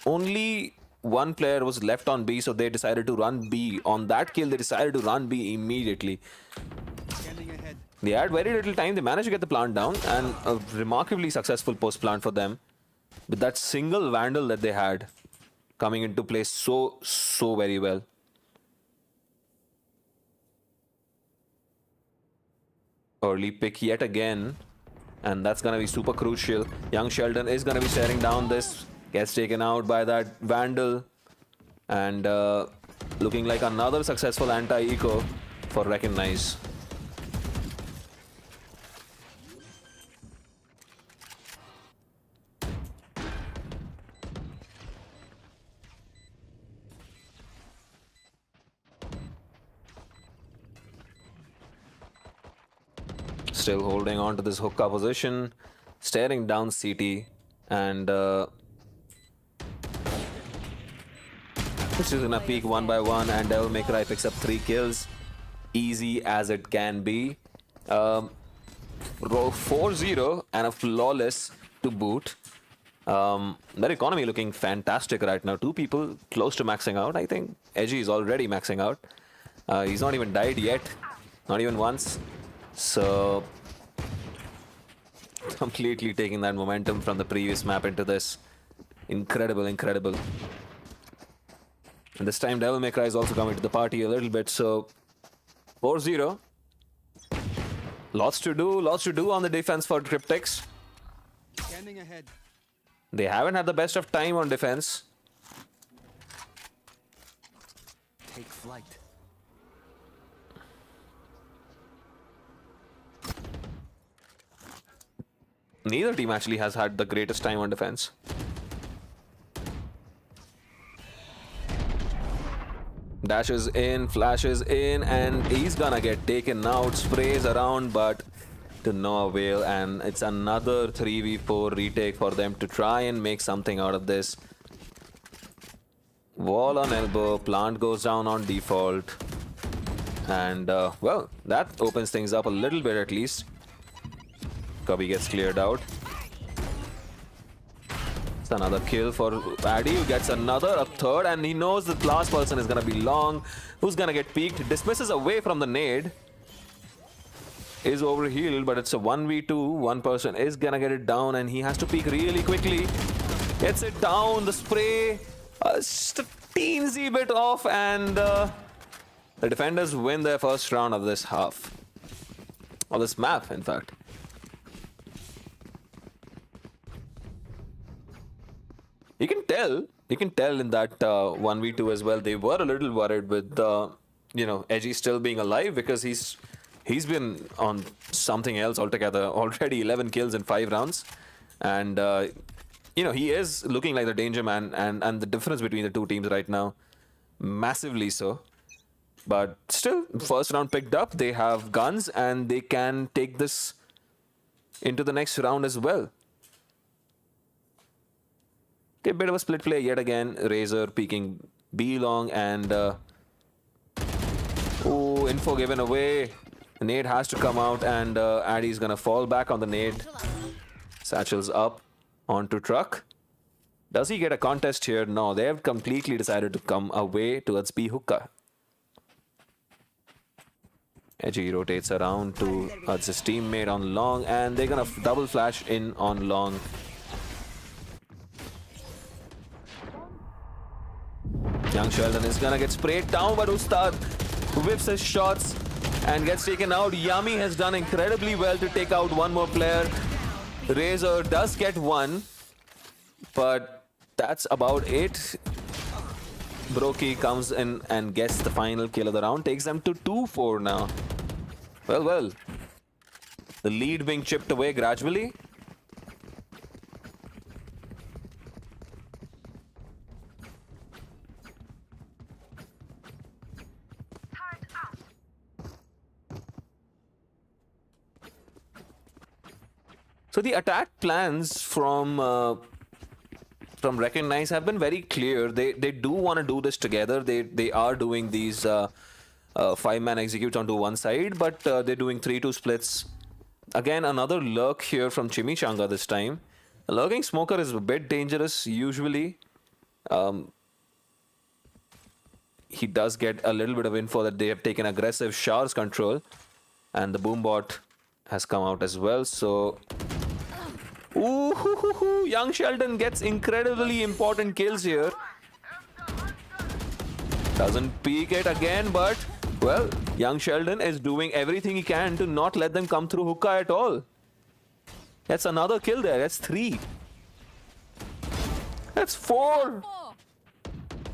Only one player was left on B, so they decided to run B. On that kill, they decided to run B immediately.
Scanning ahead.
They had very little time. They managed to get the plant down, and a remarkably successful post plant for them. With that single vandal that they had coming into play so very well. Early pick yet again, and that's gonna be super crucial. Young Sheldon is gonna be staring down this. Gets taken out by that vandal, and looking like another successful anti-eco for Recognize. Still holding on to this hookah position, staring down CT, and which is gonna peek one by one, and Devil May Cry picks up 3 kills, easy as it can be. 4-0 and a flawless to boot. Their economy looking fantastic right now. 2 people close to maxing out. I think Edgy is already maxing out. He's not even died yet, not even once. So completely taking that momentum from the previous map into this. Incredible. And this time Devil May Cry is also coming to the party a little bit. So 4-0. Lots to do on the defense for Cryptics.
Scanning ahead.
They haven't had the best of time on defense.
Take flight.
Neither team actually has had the greatest time on defense. Dashes in, flashes in, and he's gonna get taken out. Sprays around, but to no avail. And it's another 3v4 retake for them to try and make something out of this. Wall on elbow, plant goes down on default. And, well, that opens things up a little bit at least. Cubby gets cleared out. It's another kill for Addy, who gets a third, and he knows the last person is gonna be long. Who's gonna get peeked? Dismisses away from the nade. Is overhealed, but it's a 1v2. One person is gonna get it down, and he has to peek really quickly. Gets it down. The spray, just a teensy bit off, and the defenders win their first round of this half, or this map, in fact. You can tell in that 1v2 as well. They were a little worried with Edgy still being alive, because he's been on something else altogether. Already 11 kills in 5 rounds, and he is looking like the danger man, and the difference between the two teams right now, massively so. But still, first round picked up. They have guns, and they can take this into the next round as well. Okay, bit of a split play yet again. Razor peeking B long, and Ooh, info given away. The nade has to come out, and Addy's gonna fall back on the nade. Satchel's up onto truck. Does he get a contest here? No, they have completely decided to come away towards B hookah. Edgy rotates around towards his teammate on long, and they're gonna double flash in on long. Young Sheldon is gonna get sprayed down, but Ustad whips his shots and gets taken out. Yami has done incredibly well to take out one more player. Razor does get one, but that's about it. Brokey comes in and gets the final kill of the round, takes them to 2-4 now. Well. The lead being chipped away gradually. So the attack plans from Recognize have been very clear. They do want to do this together. They are doing these 5-man executes onto one side, but they're doing 3-2 splits. Again, another lurk here from Chimichanga this time. A lurking smoker is a bit dangerous usually. He does get a little bit of info that they have taken aggressive Showers control, and the boombot has come out as well. So, ooh, young Sheldon gets incredibly important kills here. Doesn't peek it again, but well, young Sheldon is doing everything he can to not let them come through hookah at all. That's another kill there. That's 3. That's 4.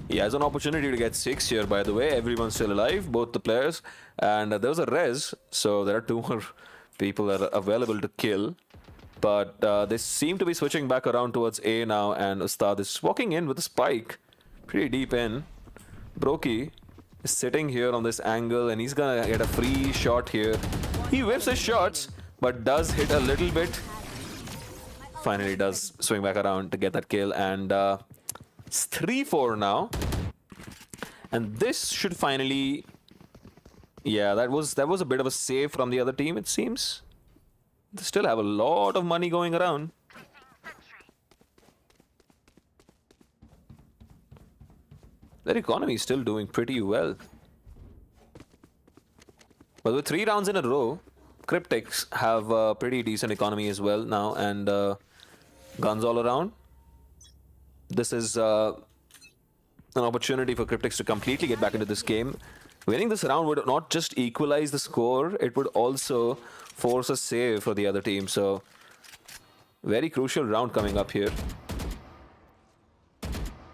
He has an opportunity to get 6 here, by the way. Everyone's still alive, both the players. And there was a res, so there are 2 more people that are available to kill. But they seem to be switching back around towards A now, and Ustad is walking in with a spike. Pretty deep in. Brokey is sitting here on this angle, and he's gonna get a free shot here. He whips his shots, but does hit a little bit. Finally does swing back around to get that kill, and it's 3-4 now. And this should finally... Yeah, that was a bit of a save from the other team, it seems. They still have a lot of money going around. Their economy is still doing pretty well. But with 3 rounds in a row, Cryptics have a pretty decent economy as well now, and guns all around. This is an opportunity for Cryptics to completely get back into this game. Winning this round would not just equalize the score, it would also force a save for the other team. So, very crucial round coming up here.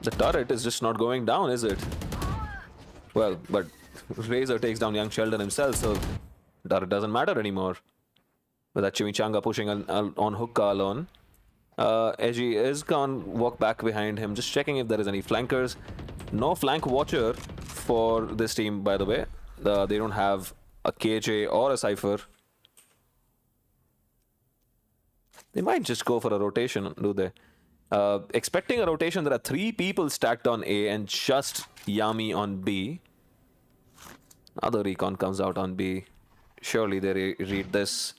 The turret is just not going down, is it? Well, but Razor takes down young Sheldon himself, so turret doesn't matter anymore. With that Chimichanga pushing on hookah alone. Edgy is gonna walk back behind him, just checking if there is any flankers. No flank watcher for this team, by the way. They don't have a KJ or a Cypher. They might just go for a rotation, do they? Expecting a rotation, there are 3 people stacked on A and just Yami on B. Another recon comes out on B. Surely they read this.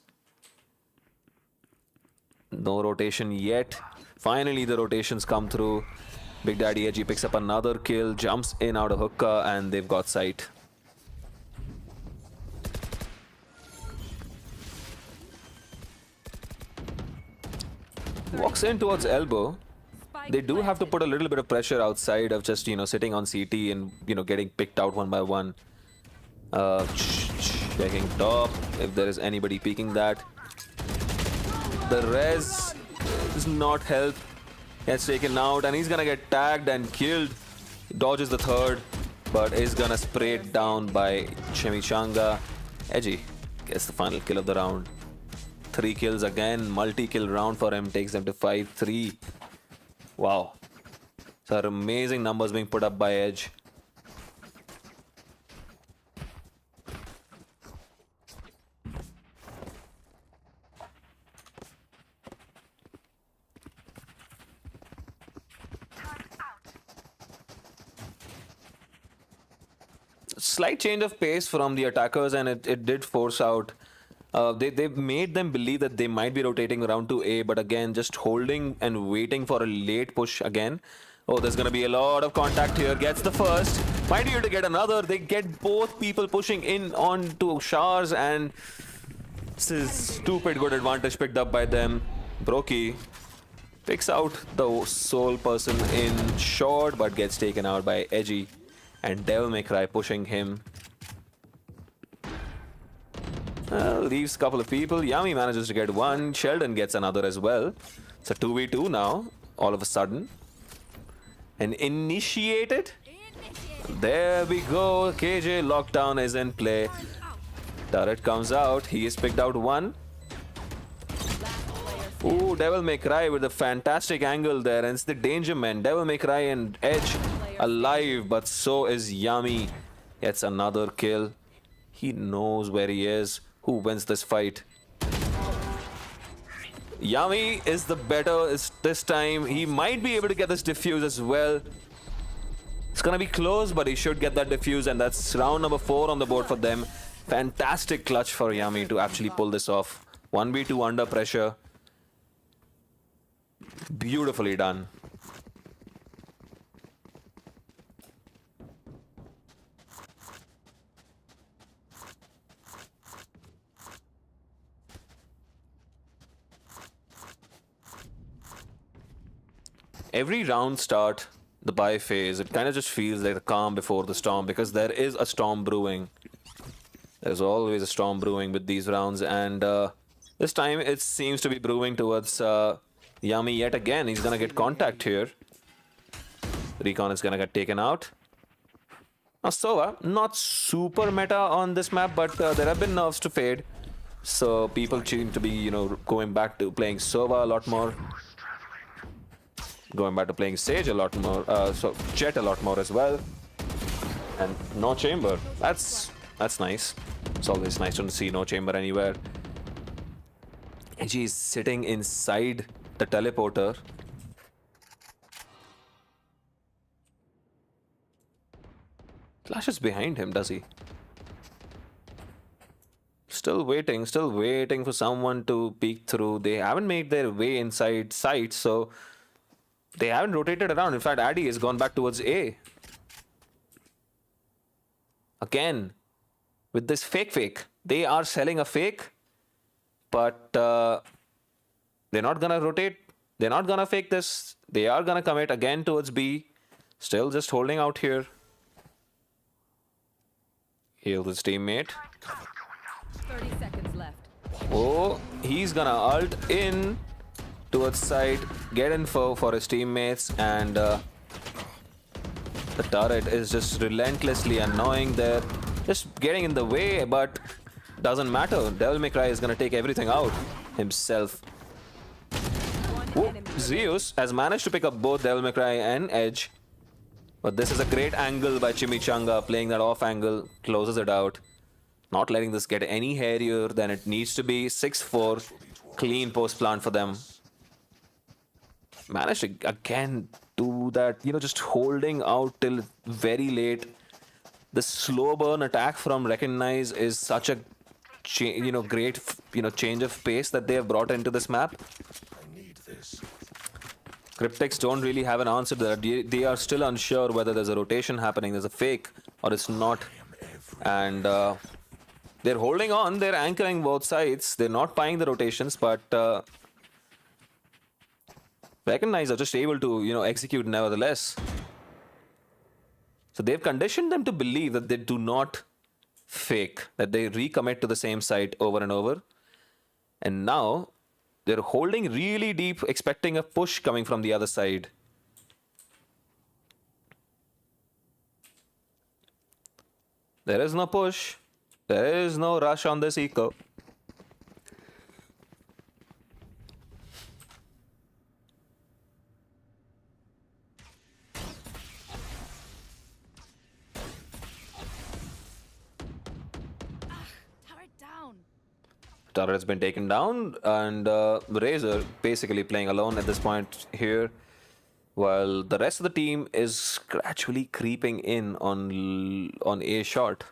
No rotation yet. Finally, the rotations come through. Big Daddy Edgy picks up another kill, jumps in out of hookah, and they've got sight. Walks in towards elbow. They do have to put a little bit of pressure outside of just, sitting on CT and, getting picked out one by one. Checking top, if there is anybody peeking that. The res does not help. Gets taken out, and he's gonna get tagged and killed. Dodges the third, but is gonna spray it down by Chimichanga. Edgy gets the final kill of the round. 3 kills again, multi-kill round for him, takes them to 5-3. Wow. So amazing numbers being put up by Edge. slight change of pace from the attackers, and it did force out. They made them believe that they might be rotating around to A, but again, just holding and waiting for a late push again. Oh, there's gonna be a lot of contact here. Gets the first. Might be able to get another. They get both people pushing in onto Shars, and this is stupid good advantage picked up by them. Brokey picks out the sole person in short, but gets taken out by Edgy, and Devil May Cry pushing him. Leaves a couple of people. Yami manages to get one. Sheldon gets another as well. It's a 2v2 now, all of a sudden. And initiated. There we go. KJ lockdown is in play. Turret comes out. He has picked out one. Ooh, Devil May Cry with a fantastic angle there. And it's the Danger Men. Devil May Cry and Edge alive, but so is Yami. Gets another kill. He knows where he is. Who wins this fight? Yami is the better this time. He might be able to get this defuse as well. It's gonna be close, but he should get that defuse, and that's round number 4 on the board for them. Fantastic clutch for Yami to actually pull this off. 1v2 under pressure. Beautifully done. Every round start, the buy phase, it kind of just feels like the calm before the storm, because there is a storm brewing. There's always a storm brewing with these rounds, and this time it seems to be brewing towards Yami yet again. He's gonna get contact here. Recon is gonna get taken out. Now Sova, not super meta on this map, but there have been nerfs to Fade. So people seem to be, you know, going back to playing Sova a lot more. Going back to playing Sage a lot more, so Jet a lot more as well. And no chamber. That's nice. It's always nice to see no chamber anywhere. And she's sitting inside the teleporter. Flashes behind him, does he? Still waiting for someone to peek through. They haven't made their way inside sight, so they haven't rotated around. In fact, Addy has gone back towards A. Again, with this fake. They are selling a fake, but they're not gonna rotate. They're not gonna fake this. They are gonna commit again towards B. Still just holding out here. Heal his teammate.
30 seconds left.
Oh, he's gonna ult in towards side, get info for his teammates, and the turret is just relentlessly annoying there. Just getting in the way, but doesn't matter. Devil May Cry is gonna take everything out himself. Ooh, Zeus has managed to pick up both Devil May Cry and Edge. But this is a great angle by Chimichanga, playing that off angle, closes it out. Not letting this get any hairier than it needs to be. 6-4, clean post plant for them. Managed to again do that, you know, just holding out till very late. The slow burn attack from Recognize is such a great change of pace that they have brought into this map. Cryptics don't really have an answer to that. They are still unsure whether there's a rotation happening, there's a fake, or it's not. And they're holding on, they're anchoring both sides. They're not buying the rotations, but Recognize are just able to, execute nevertheless. So they've conditioned them to believe that they do not fake, that they recommit to the same site over and over. And now they're holding really deep, expecting a push coming from the other side. There is no push. There is no rush on this eco. Turret has been taken down, and Razor basically playing alone at this point here. while the rest of the team is gradually creeping in on A short.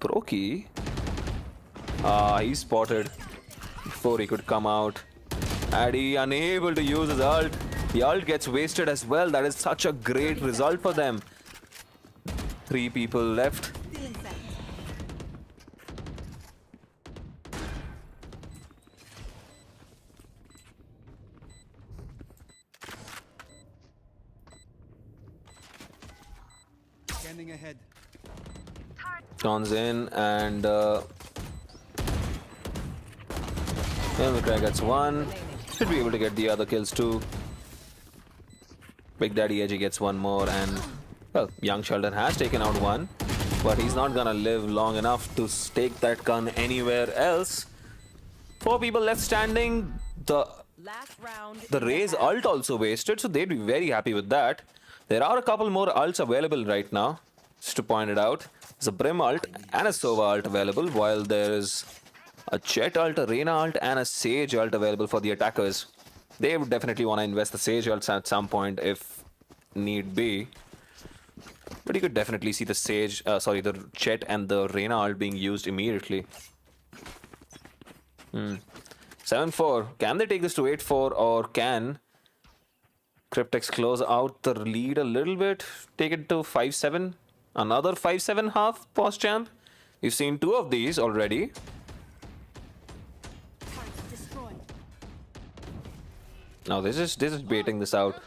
Proki, he's spotted before he could come out. Addy unable to use his ult. The ult gets wasted as well. That is such a great result for them. 3 people left.
Scanning ahead.
Turns in and Milmitry gets 1. Should be able to get the other kills too. Big Daddy Edgy gets 1 more, and well, Young Sheldon has taken out 1, but he's not gonna live long enough to stake that gun anywhere else. 4 people left standing.
Last round.
The Raze ult also wasted, so they'd be very happy with that. There are a couple more ults available right now, just to point it out. There's a Brim ult and a Sova ult available, while there's a Jet ult, a Reyna ult, and a Sage ult available for the attackers. They would definitely want to invest the Sage ults at some point if need be. But you could definitely see the the Jet and the Reyna ult being used immediately. 7-4. Can they take this to 8-4, or can Cryptics close out the lead a little bit? Take it to 5-7? Another 5-7 half post champ? We've seen 2 of these already. Now this is baiting this out.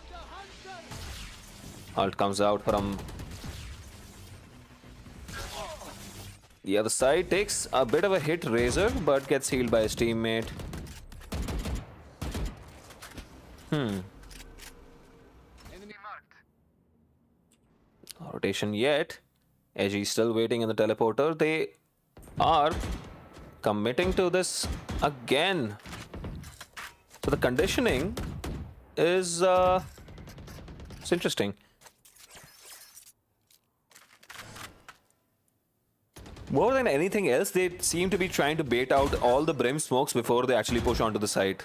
Ult comes out from the other side, takes a bit of a hit, Razor, but gets healed by his teammate.
Enemy marked.
No rotation yet. Edgy still waiting in the teleporter. They are committing to this again. So the conditioning is it's interesting. More than anything else, they seem to be trying to bait out all the Brim smokes before they actually push onto the site.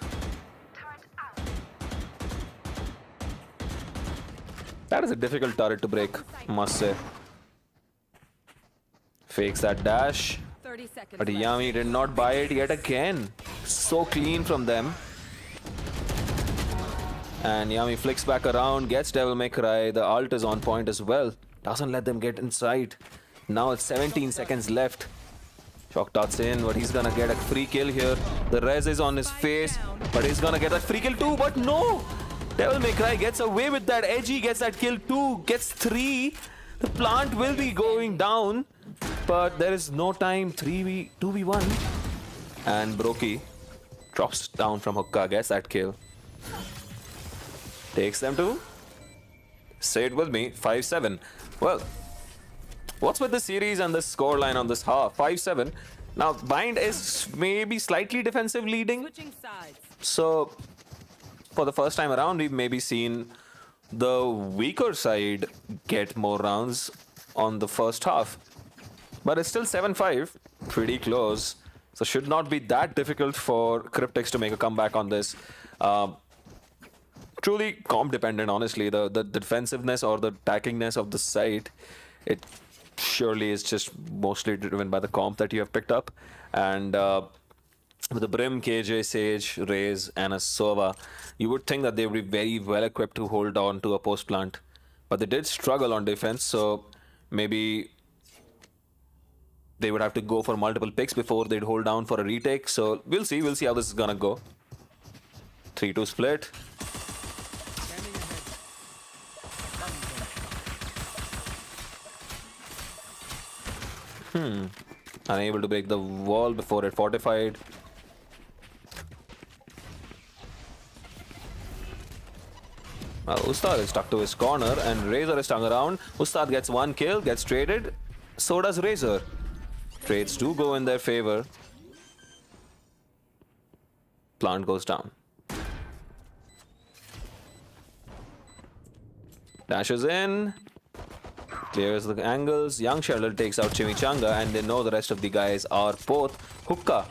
That is a difficult turret to break, must say. Fakes that dash.
30 seconds
But
left.
Yami did not buy it yet again. So clean from them. And Yami flicks back around, gets Devil May Cry. The ult is on point as well. Doesn't let them get inside. Now it's 17 seconds left. Shock darts in, but he's gonna get a free kill here. The res is on his face, but he's gonna get that free kill too. But no! Devil May Cry gets away with that. Edgy gets that kill too, gets 3. The plant will be going down, but there is no time. 2v1. And Broky drops down from Hookah, gets that kill. Takes them to, say it with me, 5-7. Well, what's with the series and the scoreline on this half? 5-7. Now, Bind is maybe slightly defensive leading.
Switching sides.
So, for the first time around, we've maybe seen the weaker side get more rounds on the first half. But it's still 7-5, pretty close. So should not be that difficult for Cryptics to make a comeback on this. Truly comp dependent, honestly. The defensiveness or the attackingness of the side, it surely is just mostly driven by the comp that you have picked up. And with the Brim, KJ, Sage, Raze, and a Sova, you would think that they would be very well equipped to hold on to a post plant. But they did struggle on defense, so maybe they would have to go for multiple picks before they'd hold down for a retake. So we'll see how this is gonna go. 3-2 split.
Scanning ahead.
Unable to break the wall before it fortified. Ustad is stuck to his corner and Razor is stuck around. Ustad gets 1 kill, gets traded. So does Razor. Trades do go in their favor. Plant goes down. Dashes in. Clears the angles. Young Sheldon takes out Chimichanga, and they know the rest of the guys are both Hookah.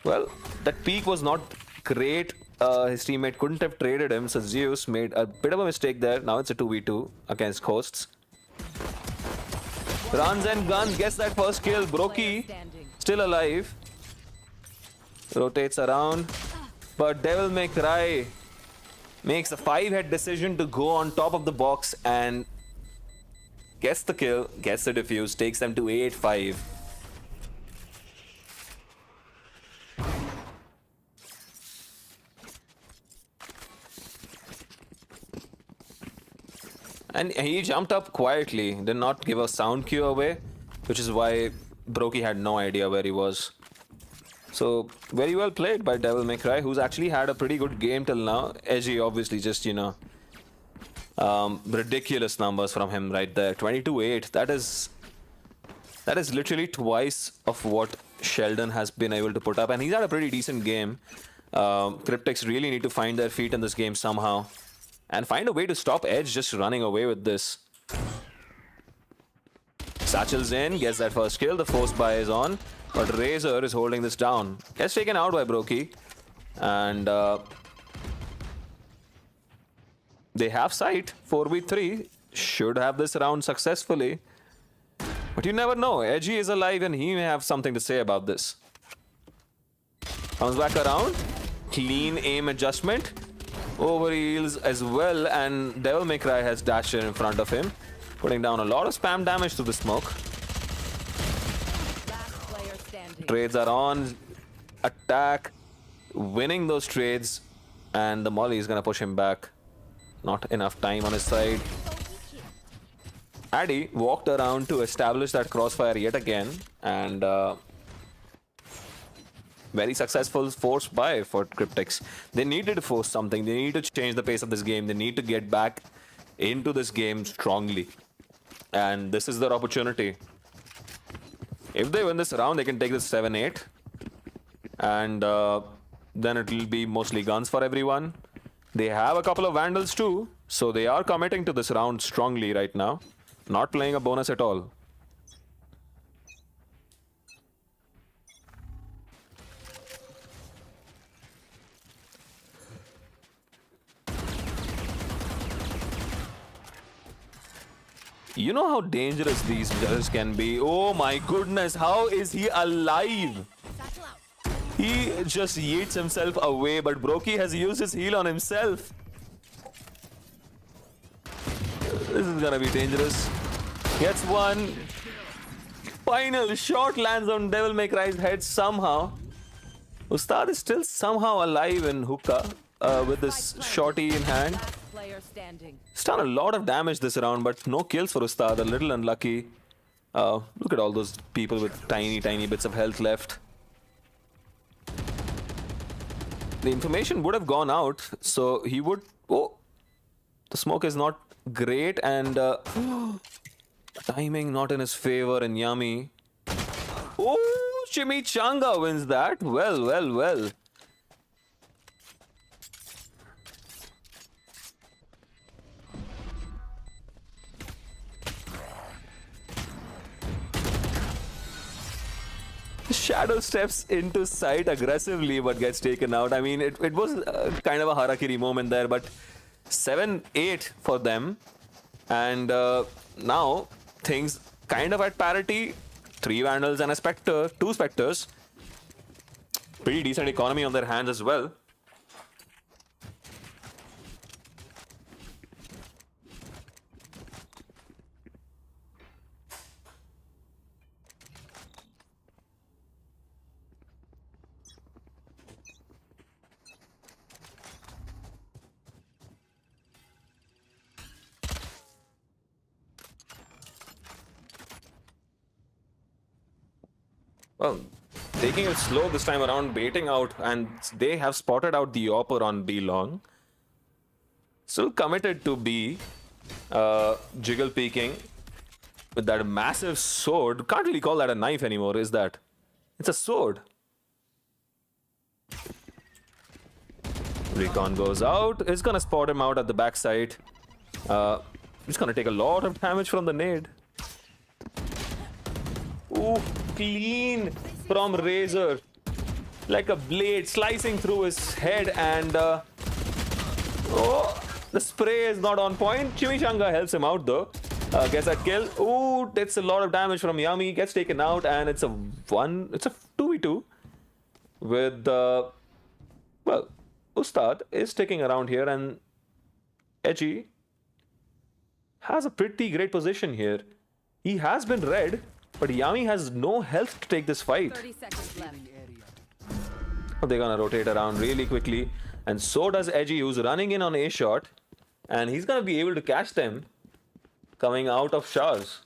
Well, that peak was not great his teammate couldn't have traded him, so Zeus made a bit of a mistake there. Now it's a 2v2 against hosts. Runs and guns, gets that first kill. Brokey still alive. Rotates around. But Devil May Cry makes a 5-head decision to go on top of the box and gets the kill, gets the defuse, takes them to 8-5. And he jumped up quietly, did not give a sound cue away, which is why Brokey had no idea where he was. So, very well played by Devil May Cry, who's actually had a pretty good game till now. Edgy, obviously, just, you know, ridiculous numbers from him right there. 22-8, that is literally twice of what Sheldon has been able to put up. And he's had a pretty decent game. Cryptics really need to find their feet in this game somehow. And find a way to stop Edge just running away with this. Satchel's in, gets that first kill. The force buy is on. But Razor is holding this down. Gets taken out by Brokey. And they have sight. 4v3. Should have this round successfully. But you never know. Edgy is alive and he may have something to say about this. Comes back around. Clean aim adjustment. Overheals as well, and Devil May Cry has dashed in front of him, putting down a lot of spam damage to the smoke. Trades are on. Attack. Winning those trades, and the molly is gonna push him back. Not enough time on his side. Addy walked around to establish that crossfire yet again, and very successful force buy for Cryptics. They needed to force something. They need to change the pace of this game. They need to get back into this game strongly. And this is their opportunity. If they win this round, they can take this 7-8. And then it will be mostly guns for everyone. They have a couple of Vandals too. So they are committing to this round strongly right now. Not playing a bonus at all. You know how dangerous these judges can be. Oh my goodness, how is he alive? He just yeets himself away, but Brokey has used his heal on himself. This is gonna be dangerous. Gets one. Final shot lands on Devil May Cry's head somehow. Ustad is still somehow alive in hookah with this shorty in hand. He's done a lot of damage this round, but no kills for Ustad. A little unlucky. Look at all those people with tiny bits of health left. The information would have gone out, so he would... Oh! The smoke is not great, and... timing not in his favor, and Yummy. Oh! Chimichanga wins that. Well. Shadow steps into sight aggressively but gets taken out. I mean, it was kind of a harakiri moment there, but 7-8 for them. And now things kind of at parity. 3 Vandals and a Spectre, 2 Spectres. Pretty decent economy on their hands as well. Well, taking it slow this time around, baiting out, and they have spotted out the Opper on B long. Still committed to B, jiggle peeking with that massive sword. Can't really call that a knife anymore, is that? It's a sword. Recon goes out. It's gonna spot him out at the backside. It's gonna take a lot of damage from the nade. Ooh, clean from Razor. like a blade slicing through his head, and oh, the spray is not on point. Chimichanga helps him out though. Gets a kill. Ooh, takes a lot of damage from Yami. Gets taken out, and it's a 2v2 with well, Ustad is sticking around here, and Edgy has a pretty great position here. He has been red, but Yami has no health to take this fight.
30 seconds left.
They're gonna rotate around really quickly, and so does Edgy, who's running in on a shot, and he's gonna be able to catch them coming out of showers.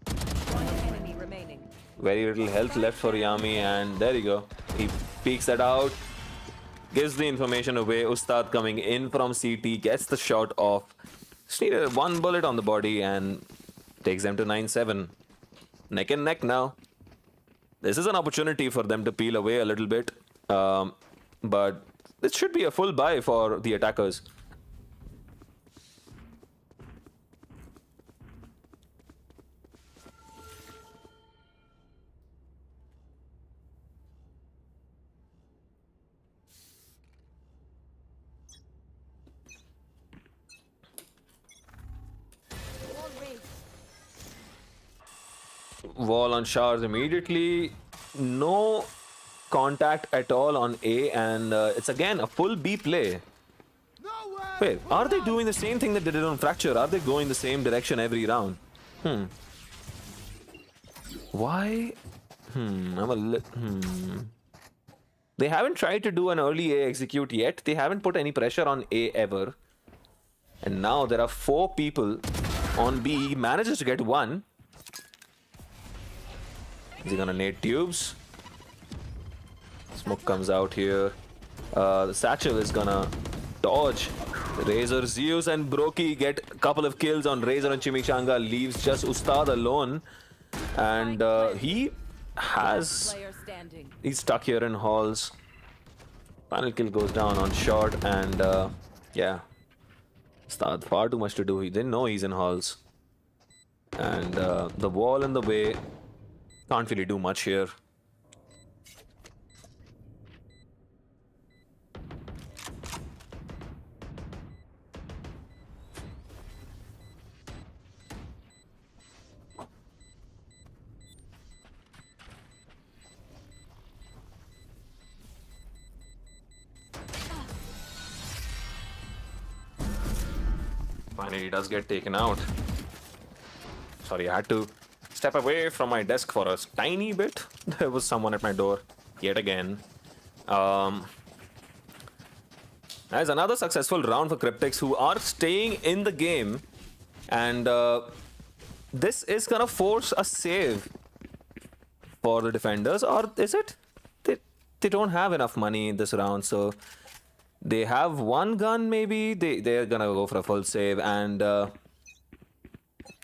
One enemy remaining.
Very little health left for Yami, and there you go. He peeks that out, gives the information away. Ustad coming in from CT, gets the shot off. Just needed one bullet on the body and takes them to 9-7. Neck and neck now. This is an opportunity for them to peel away a little bit, but it should be a full buy for the attackers. Wall on showers immediately. No contact at all on A, and it's again a full B play. Wait, are they doing the same thing that they did on Fracture? Are they going the same direction every round? Why? They haven't tried to do an early A execute yet. They haven't put any pressure on A ever. And now there are 4 people on B. He manages to get one. Is he gonna nade tubes? Smoke comes out here. The Satchel is gonna dodge. Razor, Zeus, and Broky get a couple of kills on Razor and Chimichanga. Leaves just Ustad alone. And he's
Player standing.
stuck here in halls. Final kill goes down on short, and yeah. Ustad, far too much to do. He didn't know he's in halls. And the wall in the way. Can't really do much here. Finally, does get taken out. Sorry, I had to step away from my desk for a tiny bit. There was someone at my door yet again. That's another successful round for Cryptics, who are staying in the game, and this is gonna force a save for the defenders, or is it? They don't have enough money in this round, so they have one gun maybe. They're gonna go for a full save, and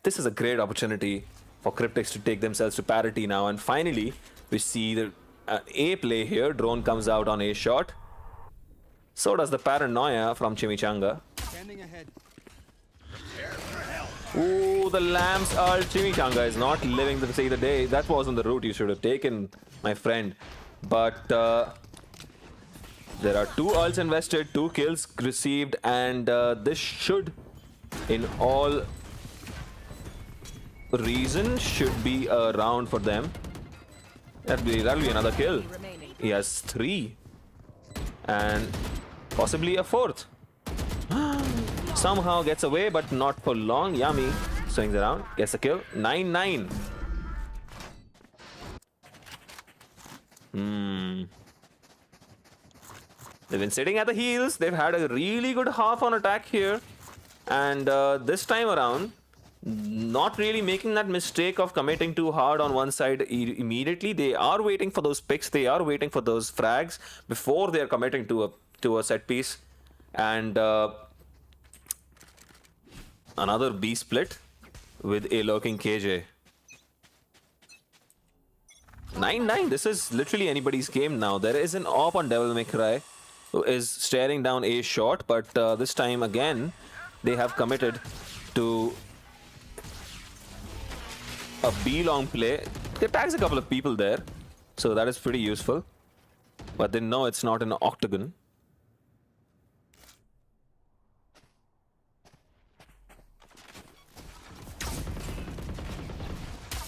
this is a great opportunity for Cryptics to take themselves to parity now. And finally, we see the A play here. Drone comes out on A shot. So does the paranoia from Chimichanga.
Scanning ahead.
Ooh, the Lamb's ult. Chimichanga is not living to see the day. That wasn't the route you should have taken, my friend. But there are 2 ults invested, 2 kills received, and this should, in all reason, should be a round for them. That'll be another kill.
Remaining.
He has 3 and possibly a 4th. Somehow gets away, but not for long. Yami swings around, gets a kill. 9-9. They've been sitting at the heels. They've had a really good half on attack here, and this time around, not really making that mistake of committing too hard on one side immediately. They are waiting for those picks. They are waiting for those frags before they are committing to a set piece. And another B split with a lurking KJ. 9-9. This is literally anybody's game now. There is an AWP on Devil May Cry who is staring down A shot, but this time again they have committed to a B long play. They tags a couple of people there. So that is pretty useful. But then no, it's not an octagon.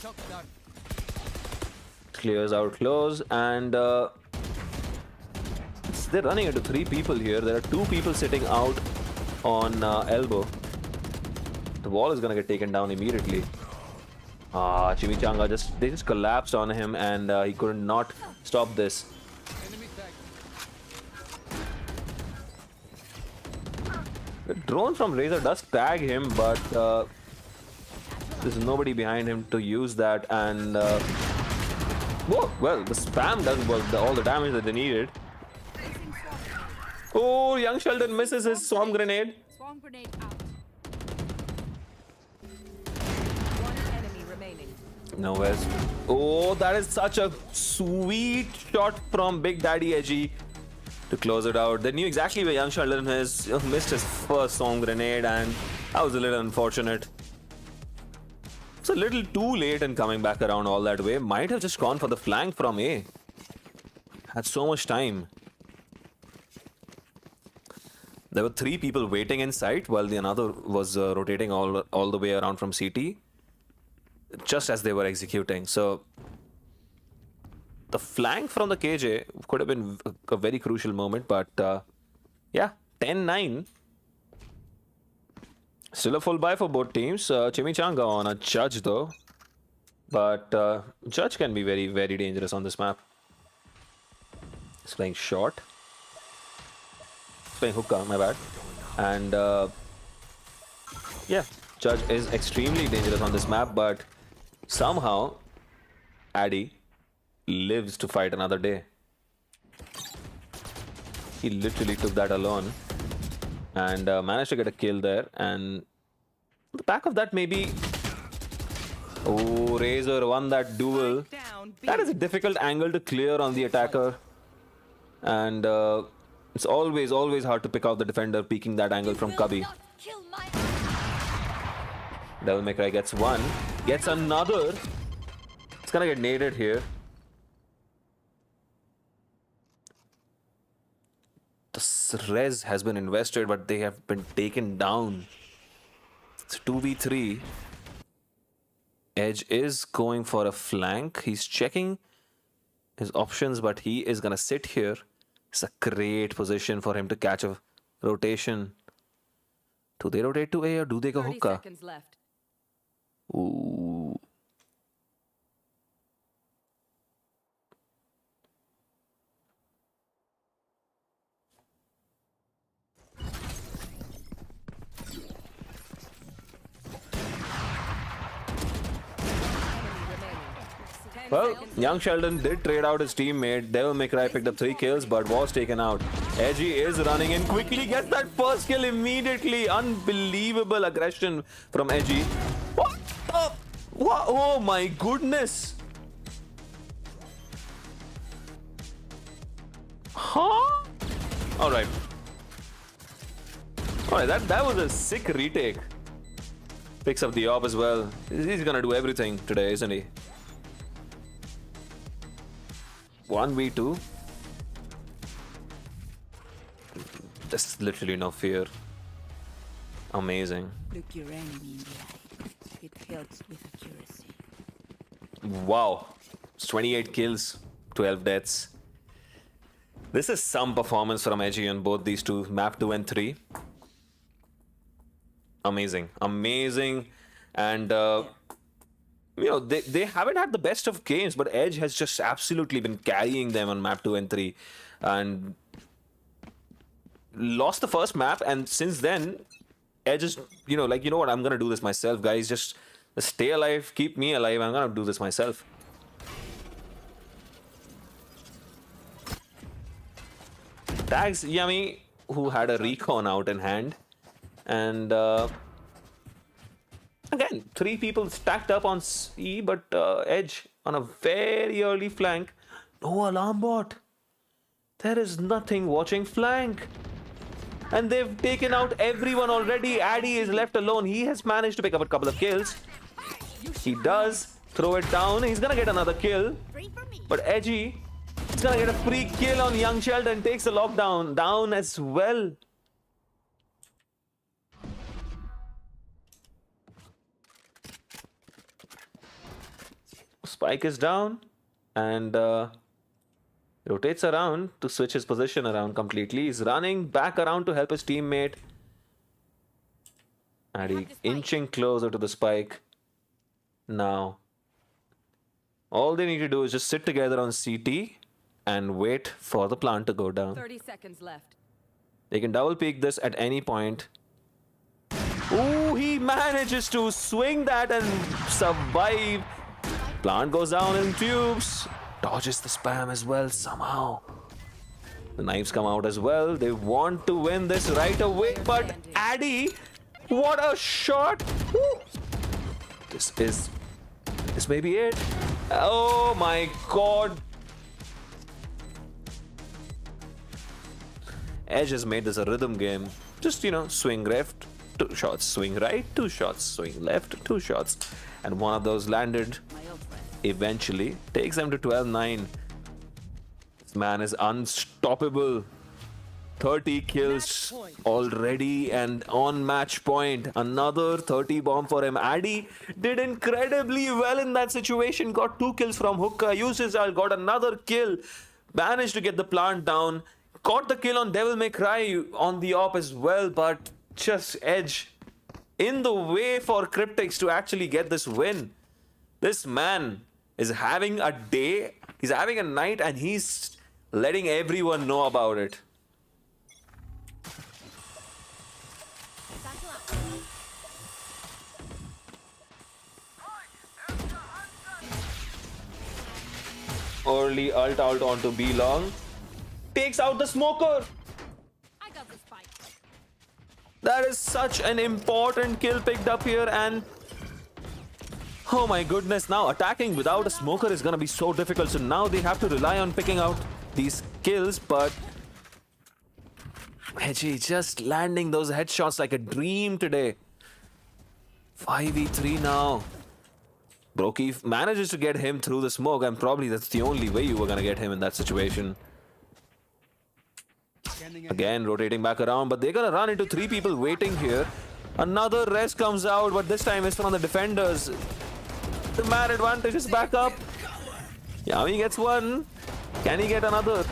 Shot down.
Clears out close, and they're running into 3 people here. There are 2 people sitting out on elbow. The wall is gonna get taken down immediately. Chimichanga they just collapsed on him, and he could not stop this.
Enemy tag.
The drone from Razor does tag him, but there's nobody behind him to use that, and whoa, well, the spam does all the damage that they needed. Oh, young Sheldon misses his swarm grenade.
Swarm grenade out.
One enemy remaining.
Nowhere. Oh, that is such a sweet shot from Big Daddy Edgy to close it out. They knew exactly where young Sheldon is. Missed his first swarm grenade, and that was a little unfortunate. It's a little too late in coming back around all that way. Might have just gone for the flank from A. Had so much time. There were 3 people waiting in sight while the another was rotating all the way around from CT, just as they were executing. So the flank from the KJ could have been a very crucial moment, but yeah, 10-9. Still a full buy for both teams. Chimichanga on a Judge though, but Judge can be very, very dangerous on this map. He's playing short. Playing hookah, my bad. And yeah, Judge is extremely dangerous on this map, but somehow Addy lives to fight another day. He literally took that alone and managed to get a kill there, and on the back of that maybe... Oh, Razor won that duel.
Down.
That is a difficult angle to clear on the attacker, and it's always hard to pick out the defender peeking that angle from
Will
Cubby.
not kill my
Devil May Cry gets one, gets another. It's gonna get naded here. The res has been invested, but they have been taken down. It's 2v3. Edge is going for a flank. He's checking his options, but he is gonna sit here. It's a great position for him to catch a rotation. Do they rotate to A or do they go
30
hookah?
seconds left.
Ooh. Well, young Sheldon did trade out his teammate. Devil May Cry picked up 3 kills, but was taken out. Edgy is running in quickly, gets that first kill immediately. Unbelievable aggression from Edgy. What the? What? Oh my goodness. Huh? Alright. Alright, that was a sick retake. Picks up the op as well. He's gonna do everything today, isn't he? 1v2. There's literally no fear. Amazing.
Look your enemy in the eye. It helps with accuracy.
Wow. It's 28 kills, 12 deaths. This is some performance from Edgy on both these two, map 2 and 3. Amazing. Amazing. And you know, they haven't had the best of games, but Edge has just absolutely been carrying them on map 2 and 3. And lost the first map, and since then, Edge is, you know, like, you know what, I'm gonna do this myself, guys. Just stay alive, keep me alive, I'm gonna do this myself. Tags Yummy, who had a recon out in hand. And again, 3 people stacked up on C, but Edge on a very early flank. No alarm bot. There is nothing watching flank. And they've taken out everyone already. Addy is left alone. He has managed to pick up a couple of kills. He does. throw it down. He's gonna get another kill.
Free for me.
But Edgy is gonna get a free kill on Young Sheldon. Takes the lockdown down as well. Spike is down and rotates around to switch his position around completely. He's running back around to help his teammate. And he inching closer to the spike. Now, all they need to do is just sit together on CT and wait for the plant to go down.
30 seconds left.
They can double peek this at any point. Ooh, he manages to swing that and survive. Plant goes down in tubes. Dodges the spam as well somehow. The knives come out as well. They want to win this right away. But Addy, what a shot. Woo. This may be it. Oh my god. Edge has made this a rhythm game. Just, swing left, 2 shots, swing right, 2 shots, swing left, 2 shots. And one of those landed eventually. Takes them to 12-9. This man is unstoppable. 30 kills already and on match point. Another 30 bomb for him. Addy did incredibly well in that situation. Got 2 kills from hookah. Used his ult, got another kill. Managed to get the plant down. Got the kill on Devil May Cry on the op as well. But just Edge in the way for Cryptics to actually get this win. This man is having a day. He's having a night and he's letting everyone know about it. Early ult out onto B long. Takes out the smoker.
I got the spike.
That is such an important kill picked up here and oh my goodness, now attacking without a smoker is gonna be so difficult. So now they have to rely on picking out these kills, but Edgy just landing those headshots like a dream today. 5v3 now. Brokey manages to get him through the smoke, and probably that's the only way you were gonna get him in that situation. Again, rotating back around, but they're gonna run into 3 people waiting here. Another res comes out, but this time it's from the defenders. The man advantage is back up. Yami gets one. Can he get another?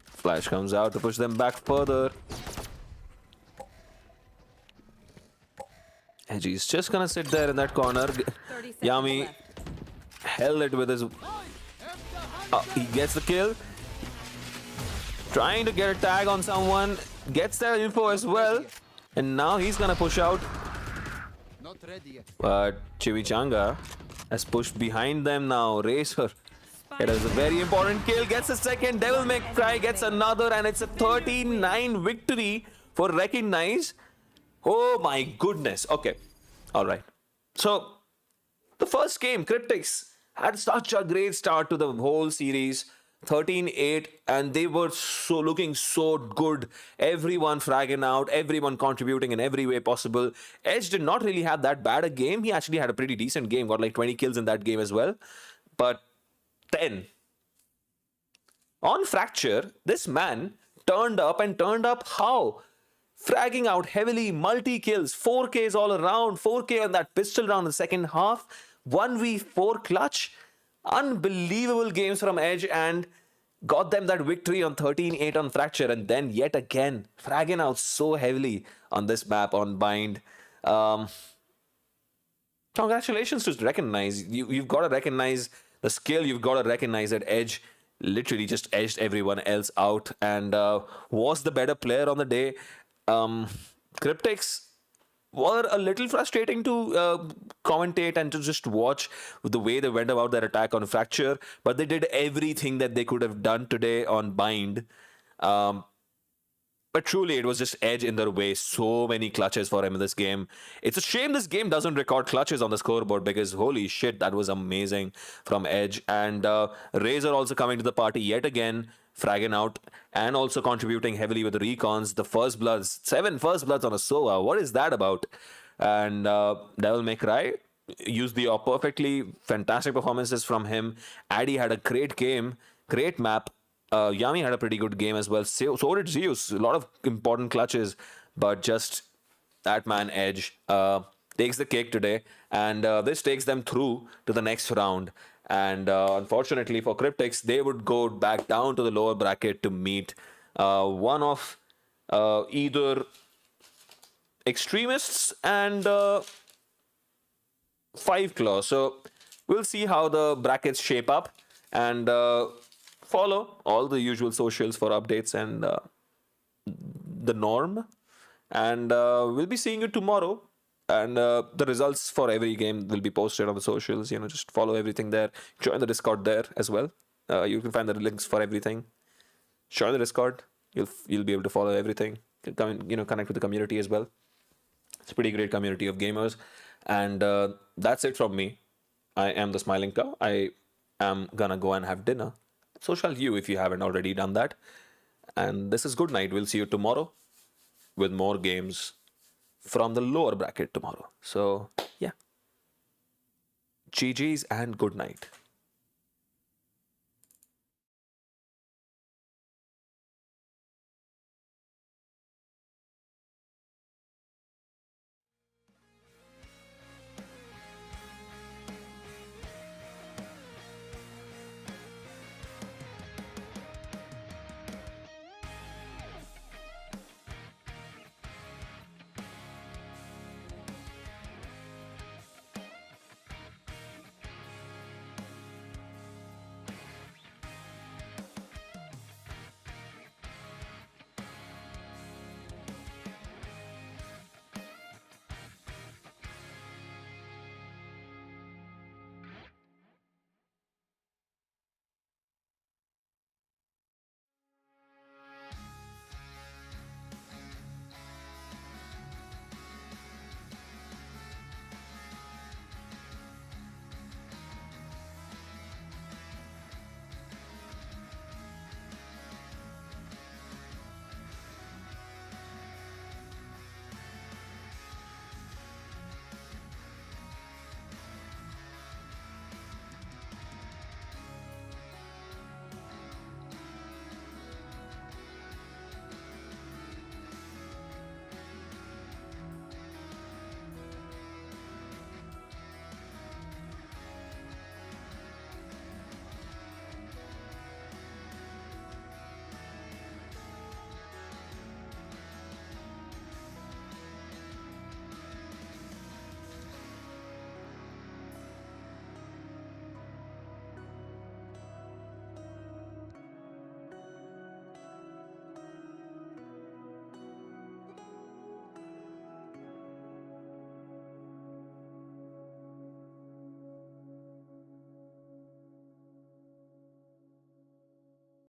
Flash comes out to push them back further. Edgy's just gonna sit there in that corner. Yami held it with his... he gets the kill. Trying to get a tag on someone. Gets their info as well. And now he's gonna push out.
Not ready yet.
But Chimichanga has pushed behind them now. Racer. It is a very important kill. Gets a second. Devil May Cry gets another. And it's a 39 victory for Recognize. Oh my goodness. Okay. Alright. So, the first game, Cryptics, had such a great start to the whole series. 13-8, and they were looking so good. Everyone fragging out, everyone contributing in every way possible. Edge did not really have that bad a game. He actually had a pretty decent game. Got like 20 kills in that game as well. But 10. On Fracture, this man turned up, and turned up how? Fragging out heavily, multi-kills, 4Ks all around, 4K on that pistol round in the second half, 1v4 clutch. Unbelievable games from Edge and got them that victory on 13-8 on Fracture, and then yet again fragging out so heavily on this map on Bind. Congratulations to Recognize. You've got to recognize the skill. You've got to recognize that Edge literally just edged everyone else out and was the better player on the day. Cryptics were a little frustrating to commentate and to just watch the way they went about their attack on Fracture, but they did everything that they could have done today on Bind. But truly, it was just Edge in their way. So many clutches for him in this game. It's a shame this game doesn't record clutches on the scoreboard, because holy shit, that was amazing from Edge. And Razor also coming to the party yet again, fragging out and also contributing heavily with the recons. The first bloods, 7 first bloods on a Sova. What is that about? and Devil May Cry used the perfectly fantastic performances from him. Addy had a great game, great map. Yami had a pretty good game as well. So did Zeus. A lot of important clutches, but just that man Edge takes the cake today, and this takes them through to the next round. And unfortunately for Cryptics, they would go back down to the lower bracket to meet one of either extremists and Five Claw. So we'll see how the brackets shape up, and follow all the usual socials for updates and the norm. And we'll be seeing you tomorrow. And the results for every game will be posted on the socials. Just follow everything there. Join the Discord there as well. You can find the links for everything. Join the Discord. You'll be able to follow everything. Connect with the community as well. It's a pretty great community of gamers. And that's it from me. I am the Smiling Cow. I am gonna go and have dinner. So shall you if you haven't already done that. And this is good night. We'll see you tomorrow with more games from the lower bracket tomorrow. So yeah. GG's and good night.